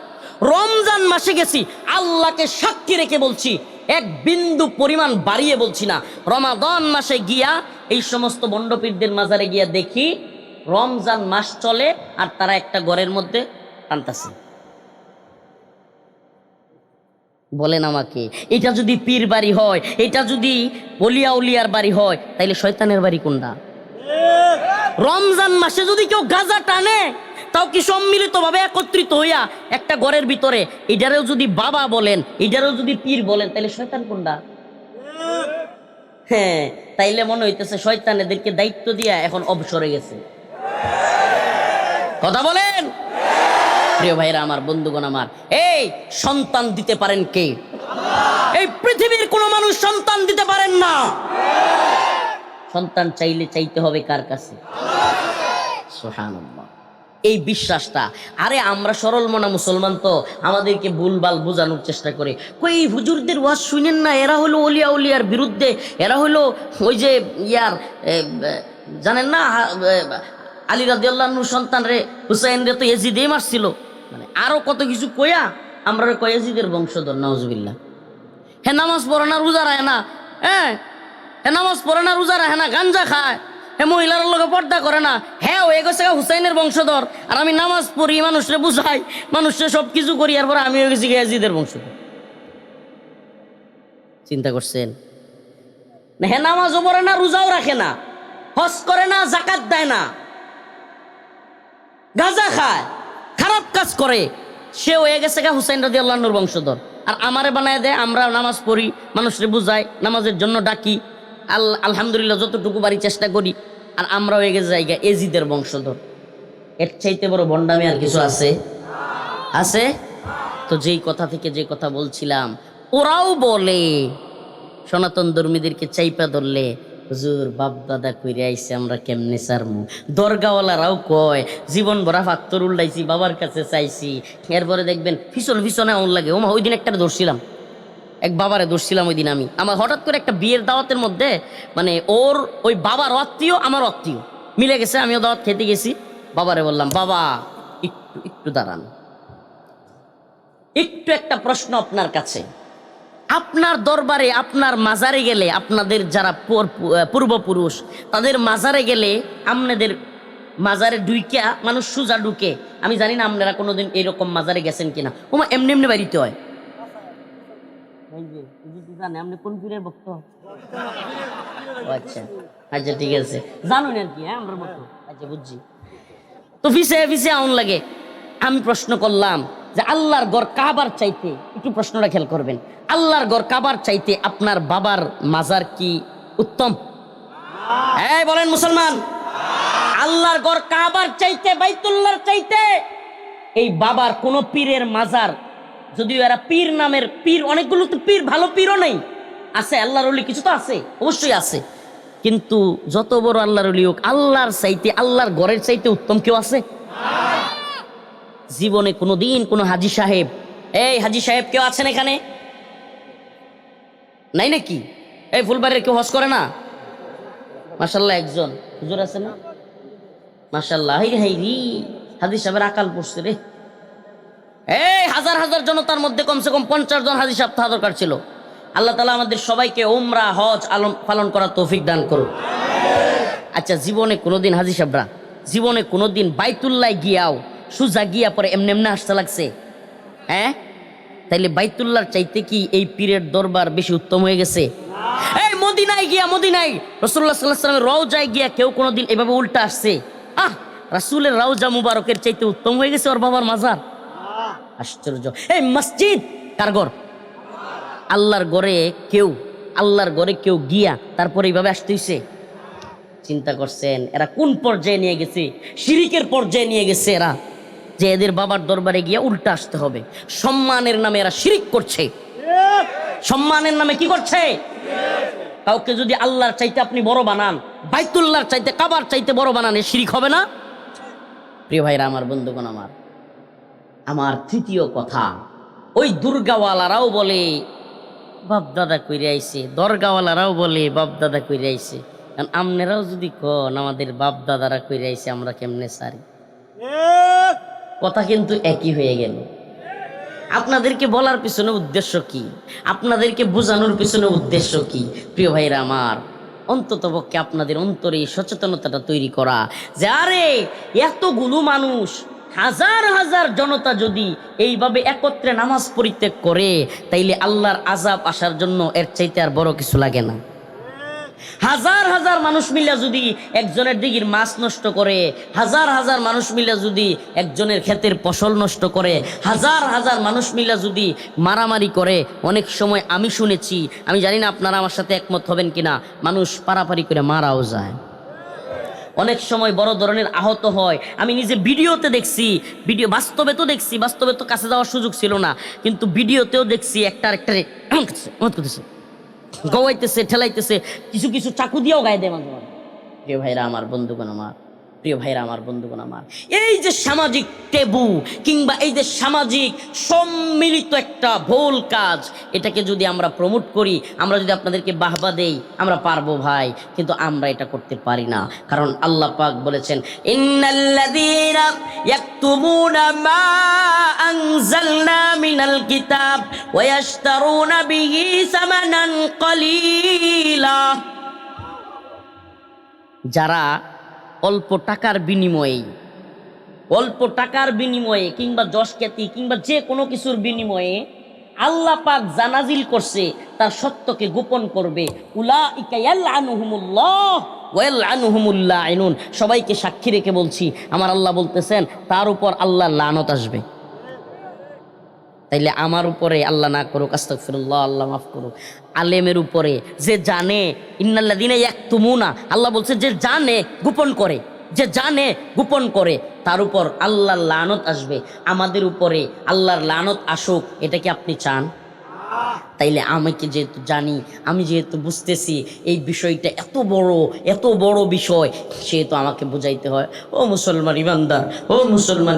রমজান মাসে গেছি, আল্লাহকে সাক্ষী রেখে বলছি, এক বিন্দু পরিমাণ বাড়িয়ে বলছি না। রমাদান মাসে গিয়া এই সমস্ত বন্ডপীরদের মাজারে গিয়া দেখি রমজান মাস চলে আর তারা একটা ঘরের মধ্যে টানতাছে। বলেন আমাকে, এটা যদি পীর বাড়ি হয়, এটা যদি ওলিয়া উলিয়ার বাড়ি হয়, তাইলে শয়তানের বাড়ি কোনটা? রমজান মাসে যদি কেউ গাঁজা টানে, তাও কি সম্মিলিত ভাবে একত্রিত হইয়া একটা ঘরের ভিতরে, এটারেও যদি বাবা বলেন, এটারেও যদি পীর বলেন, তাইলে শয়তান কোনটা? হ্যাঁ, তাইলে মনে হইতেছে শয়তান এদেরকে দায়িত্ব দিয়া এখন অবসরে গেছে। কথা বলেন প্রিয় ভাইরা আমার, বন্ধুগণ আমার, এই সন্তান দিতে পারেন কে? এই পৃথিবীর কোন মানুষ সন্তান দিতে পারেন না। সন্তান চাইলে চাইতে হবে কার কাছে? সুবহানাল্লাহ। এই বিশ্বাসটা, আরে আমরা সরল মনা মুসলমান তো, আমাদেরকে ভুলভাল বোঝানোর চেষ্টা করে, কই এই হুজুরদের ওয়াজ শুনেন না, এরা হলো ওলিয়া উলিয়ার বিরুদ্ধে, এরা হলো ওই যে ইয়ার জানেন না, আলী রাদিয়াল্লাহু আনহু সন্তান রে হুসাইন রে তো ইয়াজিদে মারছিল, মানে আরো কত কিছু কইয়া আমরা কই ইয়াজিদের বংশধর। নাউজুবিল্লাহ। হ্যাঁ, নামাজ পড়ে না, রোজা রাখে না, হ্যাঁ নামাজ পড়ে না, রোজা রাখে না, গাঞ্জা খায়, হ্যাঁ মহিলার লোকে পর্দা করে না, হ্যাঁ হয়ে গেছে হুসাইনের বংশধর। আর আমি নামাজ পড়ি, মানুষরে বুঝাই, মানুষরে সব কিছু করি, এরপর আমি হয়ে গেছি ইয়াজিদের বংশধর। চিন্তা করছেন? হ্যাঁ, নামাজও পড়ে না, রোজাও রাখে না, হজ করে না, যাকাত দেয় না, গাঁজা খায়, খারাপ কাজ করে, সে হয়ে গেছে হুসাইন রাদিয়াল্লাহু আনহুর বংশধর। আর আমারে বানায় দেয়, আমরা নামাজ পড়ি, মানুষরে বুঝাই, নামাজের জন্য ডাকি, আলহামদুলিল্লাহ যতটুকু বাড়ি চেষ্টা করি, আর আমরা হয়ে গেছে জায়গা এজিদের বংশধর। এর চাইতে বড় ভণ্ডামি আর কিছু আছে? আছে তো। যেই কথা থেকে যে কথা বলছিলাম, ওরাও বলে সনাতন ধর্মীদেরকে চাইপা ধরলে, হুজুর বাপ দাদা কইরে আইছে, আমরা কেমনে সারমু। দরগাওয়ালারাও কয় জীবন ভরা ফাত্তর উল্লাইছি, বাবার কাছে চাইছি, এরপরে দেখবেন ফিসনে আউন লাগে। ওমা, ওই দিন একটা ধরছিলাম, এক বাবারে ধরছিলাম ওই দিন আমি। আমার হঠাৎ করে একটা বিয়ের দাওয়াতের মধ্যে, মানে ওর ওই বাবার আত্মীয় আমার আত্মীয় মিলে গেছে, আমিও দাওয়াত খেতে গেছি। বাবারে বললাম, বাবা একটু দাঁড়ান, একটু একটা প্রশ্ন আপনার কাছে। আপনার দরবারে, আপনার মাজারে গেলে, আপনাদের যারা পূর্বপুরুষ, তাদের মাজারে গেলে আপনাদের মাজারে ঢুইকা মানুষ সুজা ঢুকে, আমি জানি না আপনারা কোনোদিন এরকম মাজারে গেছেন কিনা। ওমা, এমনি এমনি বাড়িতে হয়। আচ্ছা আচ্ছা, ঠিক আছে, জানুন আর কি, হ্যাঁ আমরা মতো। আচ্ছা, বুঝছি তো। ফিসে ফিসে আউন লাগে। আমি প্রশ্ন করলাম যে আল্লাহর ঘর কাবার চাইতে, একটু প্রশ্নটা খেয়াল করবেন, আল্লাহর ঘর কাবার চাইতে আপনার বাবার মাজার কি উত্তম? এই বলেন মুসলমান, আল্লাহর ঘর কাবার চাইতে, বাইতুল্লাহর চাইতে এই বাবার কোন পীরের মাজার, যদিও এরা পীর নামের পীর, অনেকগুলো তো পীর, ভালো পীরও নেই, আছে আল্লাহর ওলি কিছু তো আছে, অবশ্যই আছে, কিন্তু যত বড় আল্লাহর ওলি হোক, আল্লাহর চাইতে, আল্লাহর ঘরের চাইতে উত্তম কেউ আছে? জীবনে কোনোদিন কোনো হাজী সাহেব, এই হাজী সাহেব কেউ আছেন এখানে? নাই নাকি? এই ফুলবাড়ির কেউ হজ করে না? মাশাআল্লাহ, একজন হুজুর আছে না? মাশাআল্লাহ। হাই রে, হাজী সাহেবের আকাল পড়ছে রে। এই হাজার হাজার জনতার মধ্যে কমসে কম 50 জন হাজী সাহেব তাহা দরকার ছিল। আল্লাহ তাআলা আমাদের সবাইকে উমরা হজ পালন করার তৌফিক দান করুন। আচ্ছা, জীবনে কোনোদিন হাজী সাহেবরা জীবনে কোনোদিন বাইতুল্লাহ গিয়াও সুজা গিয়া পরে এমনি এমনি আসতে লাগছে? হ্যাঁ, তাইলে বাইতুল্লাহর চাইতে কি এই পীরের দরবার বেশি উত্তম হয়ে গেছে? এই মদিনায় গিয়া, মদিনায় রাসূলুল্লাহ সাল্লাল্লাহু আলাইহি ওয়াসাল্লামের রওজায় গিয়া কেউ কোনোদিন এভাবে উল্টা আসছে? আহ, রাসূলের রাউজা মুবারকের চাইতে উত্তম হয়ে গেছে ওর বাবার মাজার। আশ্চর্য। এই মসজিদ কার ঘর? আল্লাহর ঘরে কেউ গিয়া তারপরে এইভাবে আসতে হইছে। চিন্তা করছেন এরা কোন পর্যায়ে নিয়ে গেছে? শিরিকের পর্যায়ে নিয়ে গেছে এরা, যে এদের বাবার দরবারে গিয়া উল্টা আসতে হবে। সম্মানের নামে এরা শিরিক করছে। সম্মানের নামে কি করছে? কাউকে যদি আল্লাহর চাইতে আপনি বড় বানান, বাইতুল্লাহর চাইতে, কাবার চাইতে বড় বানান, এ শিরিক হবে না? প্রিয় ভাইরা আমার, বন্ধুগণ আমার তৃতীয় কথা, ওই দুর্গাওয়ালারাও বলে বাপ দাদা কইরে আইছে, দরগাওয়ালারাও বলে বাপ দাদা কইরে আইছে। কারণ আমনেরাও যদি কন আমাদের বাপ দাদারা কইরে আইছে, আমরা কেমনে সারি? কথা কিন্তু একই হয়ে গেল। আপনাদেরকে বলার পিছনে উদ্দেশ্য কি? আপনাদেরকে বোঝানোর পিছনে উদ্দেশ্য কি? প্রিয় ভাইরা আমার, অন্ততপক্ষে আপনাদের অন্তরে এই সচেতনতাটা তৈরি করা যে আরে এতগুলো মানুষ, হাজার হাজার জনতা যদি এইভাবে একত্রে নামাজ পরিত্যাগ করে, তাইলে আল্লাহর আযাব আসার জন্য এর চাইতে আর বড় কিছু লাগে না। হাজার হাজার মানুষ মিলে যদি একজনের দিঘির মাছ নষ্ট করে, হাজার হাজার মানুষ মিলে যদি একজনের ক্ষেতের ফসল নষ্ট করে, হাজার হাজার মানুষ মিলে যদি মারামারি করে, অনেক সময় আমি শুনেছি, আমি জানি না আপনারা আমার সাথে একমত হবেন কিনা, মানুষ পারাপারি করে মারাও যায়। অনেক সময় বড় ধরনের আহত হয়। আমি নিজে ভিডিওতে দেখছি, বাস্তবে তো দেখছি, বাস্তবে তো কাছে যাওয়ার সুযোগ ছিল না, কিন্তু ভিডিওতেও দেখছি একটা আরেকটারে করতেছে, গওয়াইতেছে, ঠেলাইতেছে, কিছু কিছু চাকু দিয়েও গায়ে দেয় মাঝে মাঝে। প্রিয় ভাইরা আমার, বন্ধুগণ আমার, এই যে সামাজিক টেবু কিংবা এই যে সামাজিক সম্মিলিত একটা ভুল কাজ, এটাকে যদি আমরা প্রমোট করি, আমরা যদি আপনাদেরকে বাহবা দেই, আমরা পারবো ভাই, কিন্তু আমরা এটা করতে পারি না। কারণ আল্লাহ পাক বলেছেন, ইন্নাল্লাযীনা ইয়াকতুমুনা মা আনজালনা মিনাল কিতাব ওয়া ইয়াশতারুনা বিহি সামানান কলিলা। যারা অল্প টাকার বিনিময়ে কিংবা যশ খ্যাতি কিংবা যে কোনো কিছুর বিনিময়ে আল্লাহ পাক জানাজিল করছে তার সত্যকে গোপন করবে, উলাইকা ইয়ালআনুহুমুল্লাহ ওয়া ইয়ালআনুহুমুল লাঈনুন। সবাইকে সাক্ষী রেখে বলছি, আমার আল্লাহ বলতেছেন তার উপর আল্লাহর লানত আসবে। তাইলে আমার উপরে আল্লাহ না করুক, আস্তাগফিরুল্লাহ, আল্লাহ মাফ করুক, আলেমের উপরে যে জানে, ইন্নাল্লাযীনা ইয়াকতুমুনা, আল্লাহ বলছে যে জানে গোপন করে, তার উপর আল্লাহর লানত আসবে। আমাদের উপরে আল্লাহর লানত আসুক, এটা কি আপনি চান? তাইলে আমাকে যেহেতু জানি, আমি যেহেতু বুঝতেছি এই বিষয়টা এত বড় বিষয়, সেহেতু আমাকে বুঝাইতে হয়। ও মুসলমান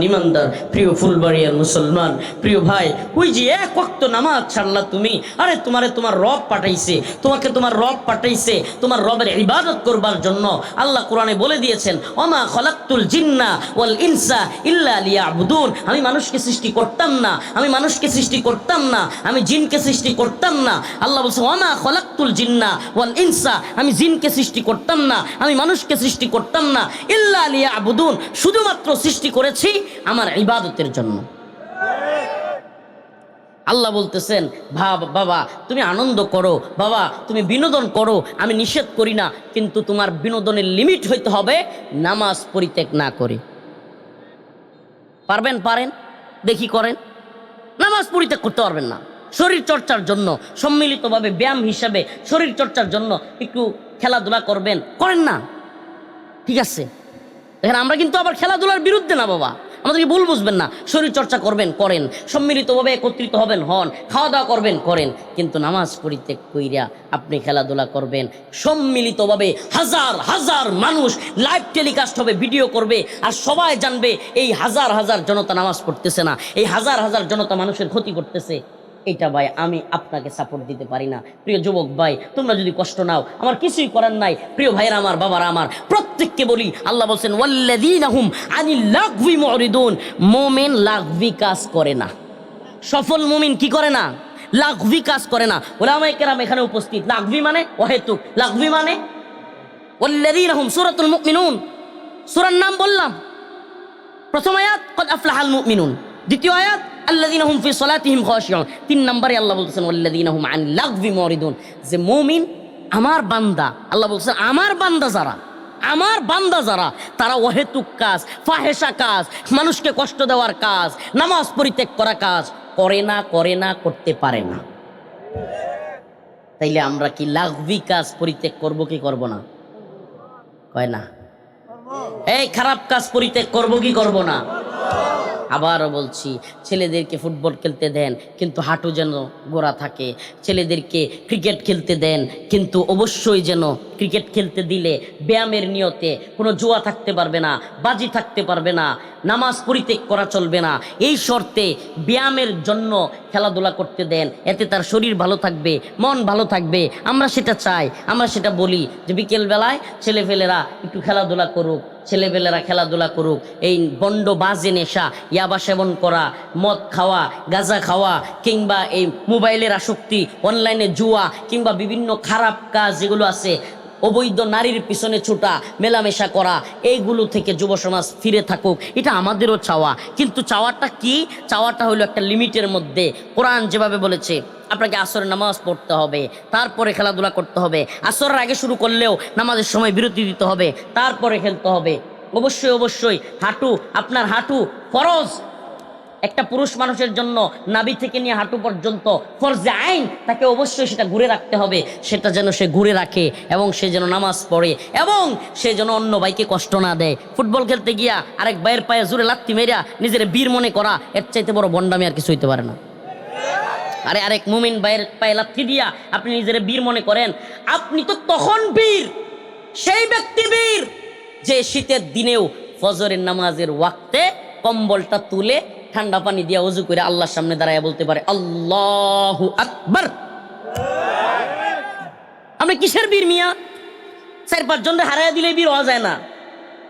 ইমানদার, প্রিয় ফুলবাড়িয়ার মুসলমান, প্রিয় ভাই, ওই যে এক ওয়াক্ত নামাজ ছাড়লা তুমি, আরে তোমার রব পাঠাইছে, তোমার রব পাঠাইছে তোমার রবের ইবাদত করবার জন্য। আল্লাহ কোরআনে বলে দিয়েছেন, ওমা খলাকতুল জিন্না ওয়াল ইনসা ইল্লা লিয়াবুদুন। আমি মানুষকে সৃষ্টি করতাম না, আমি জিনকে সৃষ্টি করতাম না। আল্লাহ বলছে, ওমা খলাকতুল জিন্না ওয়াল ইনসা, আমি জিনকে সৃষ্টি করতাম না, আমি মানুষকে সৃষ্টি করতাম না, ইল্লা লিয়াবুদুন, শুধুমাত্র সৃষ্টি করেছি আমার ইবাদতের জন্য। আল্লাহ বলতেছেন, বাবা তুমি আনন্দ করো, বাবা তুমি বিনোদন করো, আমি নিষেধ করি না, কিন্তু তোমার বিনোদনের লিমিট হইতে হবে নামাজ পরিত্যাগ না করে। পারেন দেখি করেন। নামাজ পরিত্যাগ করতে পারবেন না, শরীর চর্চার জন্য সম্মিলিতভাবে ব্যায়াম হিসাবে শরীর চর্চার জন্য একটু খেলাধুলা করেন না, ঠিক আছে। দেখেন, আমরা কিন্তু আবার খেলাধুলার বিরুদ্ধে না বাবা, আমাদেরকে ভুল বুঝবেন না। শরীর চর্চা করেন, সম্মিলিতভাবে একত্রিত হন, খাওয়া দাওয়া করেন, কিন্তু নামাজ পরিত্যাগ কইরা আপনি খেলাধুলা করবেন সম্মিলিতভাবে। হাজার হাজার মানুষ লাইভ টেলিকাস্ট হবে, ভিডিও করবে, আর সবাই জানবে এই হাজার হাজার জনতা নামাজ পড়তেছে না, এই হাজার হাজার জনতা মানুষের ক্ষতি করতেছে। এটা ভাই আমি আপনাকে সাপোর্ট দিতে পারি না। প্রিয় যুবক ভাই, তোমরা যদি কষ্ট নাও, আমার কিছুই করার নাই। প্রিয় ভাইরা আমার, বাবারা আমার, প্রত্যেককে বলি, আল্লাহ বলছেন, ওয়াল্লাযীনা হুম আনিল লাগভি মুরিদুন। মুমিন লাগভি কাজ করে না, সফল মুমিন কি করে না? লাগভি কাজ করে না। উলামায়ে কেরাম এখানে উপস্থিত, লাগভি মানে অহেতুক, লাগভি মানে ওয়াল্লাযীনা হুম, সূরাতুল মুমিনুন, সূরার নাম বললাম। প্রথম আয়াত ক্বাদ আফলাহাল মুমিনুন, দ্বিতীয় আয়াত আল্লাযীনা হুম ফি সালাতিহিম খাশিউন, 3 নম্বরে আল্লাহ বলতেছেন ওয়াল্লাযীনা হুম আনিল লাগভি মুরিদুন, যে মুমিন আমার বান্দা, আল্লাহ বলছেন আমার বান্দা যারা, আমার বান্দা যারা তারা অহেতুক কাজ, ফাহেসা কাজ, মানুষকে কষ্ট দেওয়ার কাজ, নামাজ পরিত্যাগ করা কাজ করে না করতে পারে না। তাইলে আমরা কি লাগভি কাজ পরিত্যাগ করব কি করব না? কয় না। এই খারাপ কাজ পরিত্যাগ করব কি করব না? আবারও বলছি, ছেলেদেরকে ফুটবল খেলতে দেন কিন্তু হাঁটু যেন গোড়া থাকে। ছেলেদেরকে ক্রিকেট খেলতে দেন কিন্তু অবশ্যই যেন ক্রিকেট খেলতে দিলে ব্যায়ামের নিয়তে কোনো জুয়া থাকতে পারবে না, বাজি থাকতে পারবে না, নামাজ পরিত্যাগ করা চলবে না। এই শর্তে ব্যায়ামের জন্য খেলাধুলা করতে দেন, এতে তার শরীর ভালো থাকবে, মন ভালো থাকবে। আমরা সেটা চাই, আমরা সেটা বলি যে বিকেলবেলায় ছেলেপেলেরা একটু খেলাধুলা করুক, ছেলেপেলেরা খেলাধুলা করুক। এই বন্ড বাজে নেশা, ইয়াবা সেবন করা, মদ খাওয়া, গাঁজা খাওয়া, কিংবা এই মোবাইলের আসক্তি, অনলাইনে জুয়া, কিংবা বিভিন্ন খারাপ কাজ যেগুলো আছে, অবৈধ নারীর পিছনে ছুটা, মেলামেশা করা, এইগুলো থেকে যুব সমাজ ফিরে থাকুক, এটা আমাদেরও চাওয়া। কিন্তু চাওয়াটা কি? চাওয়াটা হলো একটা লিমিটের মধ্যে। কোরআন যেভাবে বলেছে আপনাকে আসরের নামাজ পড়তে হবে, তারপরে খেলাধুলা করতে হবে। আসরের আগে শুরু করলেও নামাজের সময় বিরতি দিতে হবে, তারপরে খেলতে হবে। অবশ্যই অবশ্যই হাঁটু, আপনার হাঁটু ফরজ। একটা পুরুষ মানুষের জন্য নাভি থেকে নিয়ে হাঁটু পর্যন্ত ফরজে আইন, তাকে অবশ্যই সেটা ঘুরে রাখতে হবে। সেটা যেন সে ঘুরে রাখে এবং সে যেন নামাজ পড়ে এবং সে যেন অন্য ভাইকে কষ্ট না দেয়। ফুটবল খেলতে গিয়া আরেক ভাইয়ের পায়ে জোরে লাত্তি মেরা নিজের বীর মনে করা, এর চাইতে বড় বন্ডামি আর কিছু হইতে পারে না। আরে আরেক মুমিন ভাইয়ের পায়ে লাত্তি দিয়া আপনি নিজের বীর মনে করেন, আপনি তো তখন বীর, সেই ব্যক্তি বীর যে শীতের দিনেও ফজরের নামাজের ওয়াক্তে কম্বলটা তুলে ঠান্ডা পানি দিয়া ওযু করে আল্লাহর সামনে দাঁড়ায় বলতে পারে আল্লাহু আকবার। আপনি কিসের বীর মিয়া? 4-5 জনরে হারাইয়া দিলে বীর হওয়া যায় না।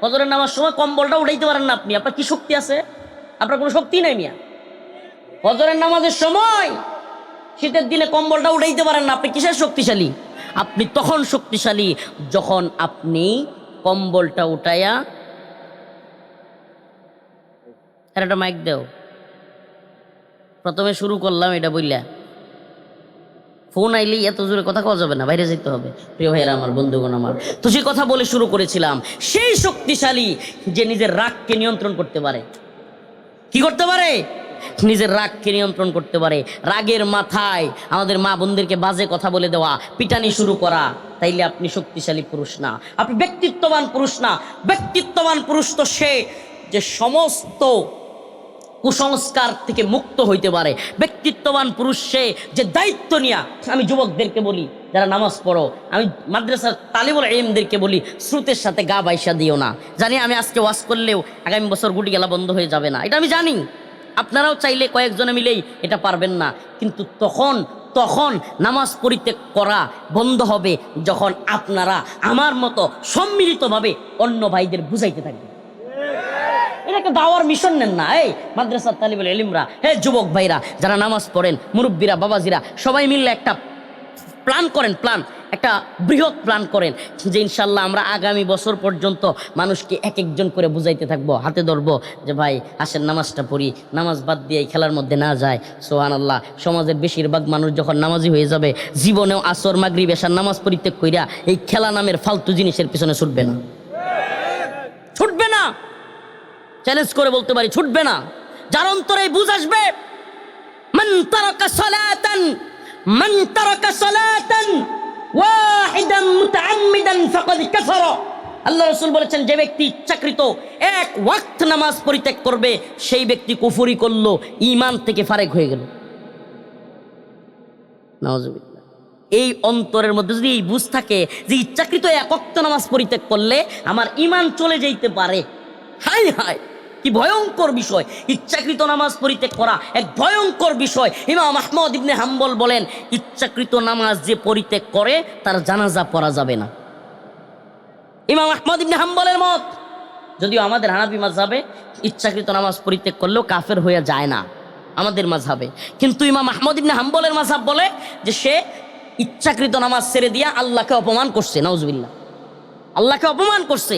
ফজরের নামাজ সময় কম্বলটা উঠাইতে পারেন না আপনি, আপনার কি শক্তি আছে? আপনার কোনো শক্তি নাই মিয়া। ফজরের নামাজের সময় শীতের দিনে কম্বলটা উঠাইতে পারেন না, আপনি কিসের শক্তিশালী? আপনি তখন শক্তিশালী যখন আপনি কম্বলটা উঠাইয়া, একটা মাইক দেও। প্রথমে শুরু করলাম এটা বললা, ফোন আইলে এত জোরে কথা কওয়া যাবে না, বাইরে যেতে হবে। প্রিয় ভাইয়েরা আমার, বন্ধুগণ আমার, তো যে কথা বলে শুরু করেছিলাম, সেই শক্তিশালী যে নিজের রাগকে নিয়ন্ত্রণ করতে পারে। কি করতে পারে? নিজের রাগকে নিয়ন্ত্রণ করতে পারে। রাগের মাথায় আমাদের মা বোনদেরকে বাজে কথা বলে দেওয়া, পিটানি শুরু করা, তাইলে আপনি শক্তিশালী পুরুষ না, আপনি ব্যক্তিত্ববান পুরুষ না। ব্যক্তিত্ববান পুরুষ তো সে যে সমস্ত কুসংস্কার থেকে মুক্ত হইতে পারে। ব্যক্তিত্ববান পুরুষ সে যে দায়িত্ব নিয়া, আমি যুবকদেরকে বলি যারা নামাজ পড়ো, আমি মাদ্রাসার তালিবুল ইলমদেরকে বলি, স্রোতের সাথে গা বাইসা দিও না। জানি আমি আজকে ওয়াজ করলেও আগামী বছর গুটি গেলা বন্ধ হয়ে যাবে না, এটা আমি জানি। আপনারাও চাইলে কয়েকজনে মিলেই এটা পারবেন না, কিন্তু তখন নামাজ পরিত্যাগ করা বন্ধ হবে যখন আপনারা আমার মতো সম্মিলিতভাবে অন্য ভাইদের বুঝাইতে থাকবেন। এটা একটা দাওয়ার মিশন নেন না। এই মাদ্রাসার তালিবুল ইলমরা, হে যুবক ভাইরা যারা নামাজ পড়েন, মুরব্বীরা, বাবাজিরা, সবাই মিললে একটা প্ল্যান করেন, একটা বৃহৎ প্ল্যান করেন যে ইনশাল্লাহ আমরা আগামী বছর পর্যন্ত মানুষকে এক একজন করে বুঝাইতে থাকবো, হাতে ধরবো যে ভাই আসেন নামাজটা পড়ি, নামাজ বাদ দিয়ে এই খেলার মধ্যে না যায়। সুবহানাল্লাহ, সমাজের বেশিরভাগ মানুষ যখন নামাজি হয়ে যাবে, জীবনেও আসর, মাগরিব, এশার নামাজ পরিত্যাগ কইরা এই খেলা নামের ফালতু জিনিসের পিছনে ছুটবে না। ছুটবে না, চ্যালেঞ্জ করে বলতে পারি, ছুটবে না। যার অন্তরে বুঝ আসবে, মান তারাকা সালাতান ওয়াহিদান মুতাআম্মিদান ফাকাদ কাফারা। আল্লাহ রাসূল বলেছেন, যে ব্যক্তি ইচ্ছাকৃত এক ওয়াক্ত নামাজ পরিত্যাগ করবে, সেই ব্যক্তি কুফরি করলো, ঈমান থেকে ফারেক হয়ে গেল। নাউজুবিল্লাহ। এই অন্তরের মধ্যে যদি এই বুঝ থাকে যে ইচ্ছাকৃত এক ওয়াক্ত নামাজ পরিত্যাগ করলে আমার ঈমান চলে যাইতে পারে, হায় হায় কি ভয়ঙ্কর বিষয়! ইচ্ছাকৃত নামাজ পরিত্যাগ করা এক ভয়ঙ্কর বিষয়। ইমাম আহমদ ইবনে হাম্বল বলেন, ইচ্ছাকৃত নামাজ যে পরিত্যাগ করে তার জানাজা পড়া যাবে না। ইমাম আহমদ ইবনে হাম্বলের মত। যদিও আমাদের হানাফি মাযহাবে ইচ্ছাকৃত নামাজ পরিত্যাগ করলেও কাফের হয়ে যায় না আমাদের মাযহাবে, কিন্তু ইমাম আহমদ ইবনে হাম্বলের মাযহাব বলে যে সে ইচ্ছাকৃত নামাজ ছেড়ে দিয়া আল্লাহকে অপমান করছে। নাউজুবিল্লাহ, আল্লাহকে অপমান করছে,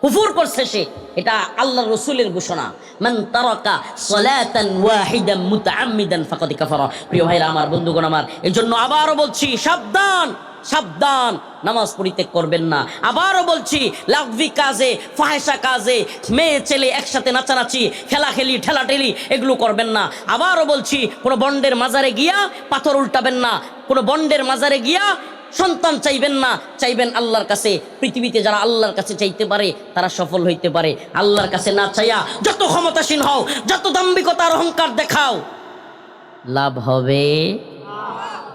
কুফর করছে সে। এটা আল্লাহর রাসূলের ঘোষণা, মান তারাকা সালাতান ওয়াহিদান মুতাআম্মিদান ফাকাদ কাফারা। প্রিয় ভাইরা আমার, বন্ধুগণ আমার, এজন্য আবারও বলছি, সাবধান সাবধান, নামাজ পরিত্যাগ করবেন না। আবারও বলছি, লাগভি কাজে, ফাহেসা কাজে, মেয়ে ছেলে একসাথে নাচানাচি, খেলাখেলি, ঠেলাঠেলি এগুলো করবেন না। আবারও বলছি, কোনো বন্ডের মাজারে গিয়া পাথর উল্টাবেন না, কোনো বন্ডের মাজারে গিয়া সন্তান চাইবেন না। চাইবেন আল্লাহর কাছে। পৃথিবীতে যারা আল্লাহর কাছে চাইতে পারে তারা সফল হইতে পারে। আল্লাহর কাছে না চাইয়া যত ক্ষমতাসীন হও, যত দাম্ভিকতার অহংকার দেখাও, লাভ হবে।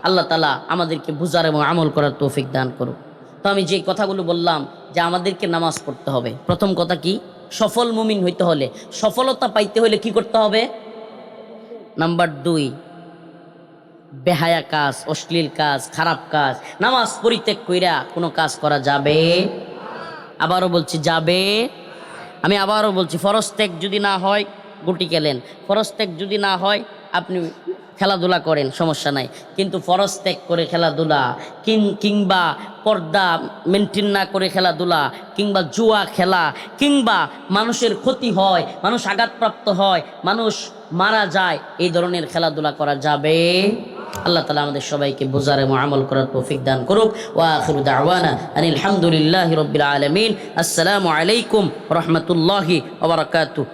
আল্লাহ তাআলা আমাদেরকে বুঝার এবং আমল করার তৌফিক দান করুক। তো আমি যে কথাগুলো বললাম যে আমাদেরকে নামাজ পড়তে হবে, প্রথম কথা কি, সফল মুমিন হইতে হলে, সফলতা পাইতে হলে কি করতে হবে? নাম্বার 2, বেহায়া কাজ, অশ্লীল কাজ, খারাপ কাজ, নামাজ পরিত্যাগ কইরা কোনো কাজ করা যাবে? আবারও বলছি, যাবে। আমি আবারও বলছি, ফরজ ত্যাগ যদি না হয় গুটি খেলেন, ফরজ ত্যাগ যদি না হয় আপনি খেলাধুলা করেন, সমস্যা নাই। কিন্তু ফরজ ত্যাগ করে খেলাধুলা, কিংবা পর্দা মেনটেন না করে খেলাধুলা, কিংবা জুয়া খেলা, কিংবা মানুষের ক্ষতি হয়, মানুষ আঘাতপ্রাপ্ত হয়, মানুষ মারা যায়, এই ধরনের খেলাধুলা করা যাবে? আল্লাহ তাআলা আমাদের সবাইকে বুঝার এবং আমল করার তৌফিক দান করুক। ওয়া আখিরু দাওয়ানা আনিল হামদুলিল্লাহি রাব্বিল আলামিন। আসসালামু আলাইকুম ওয়া রাহমাতুল্লাহি ওয়া বারাকাতুহু।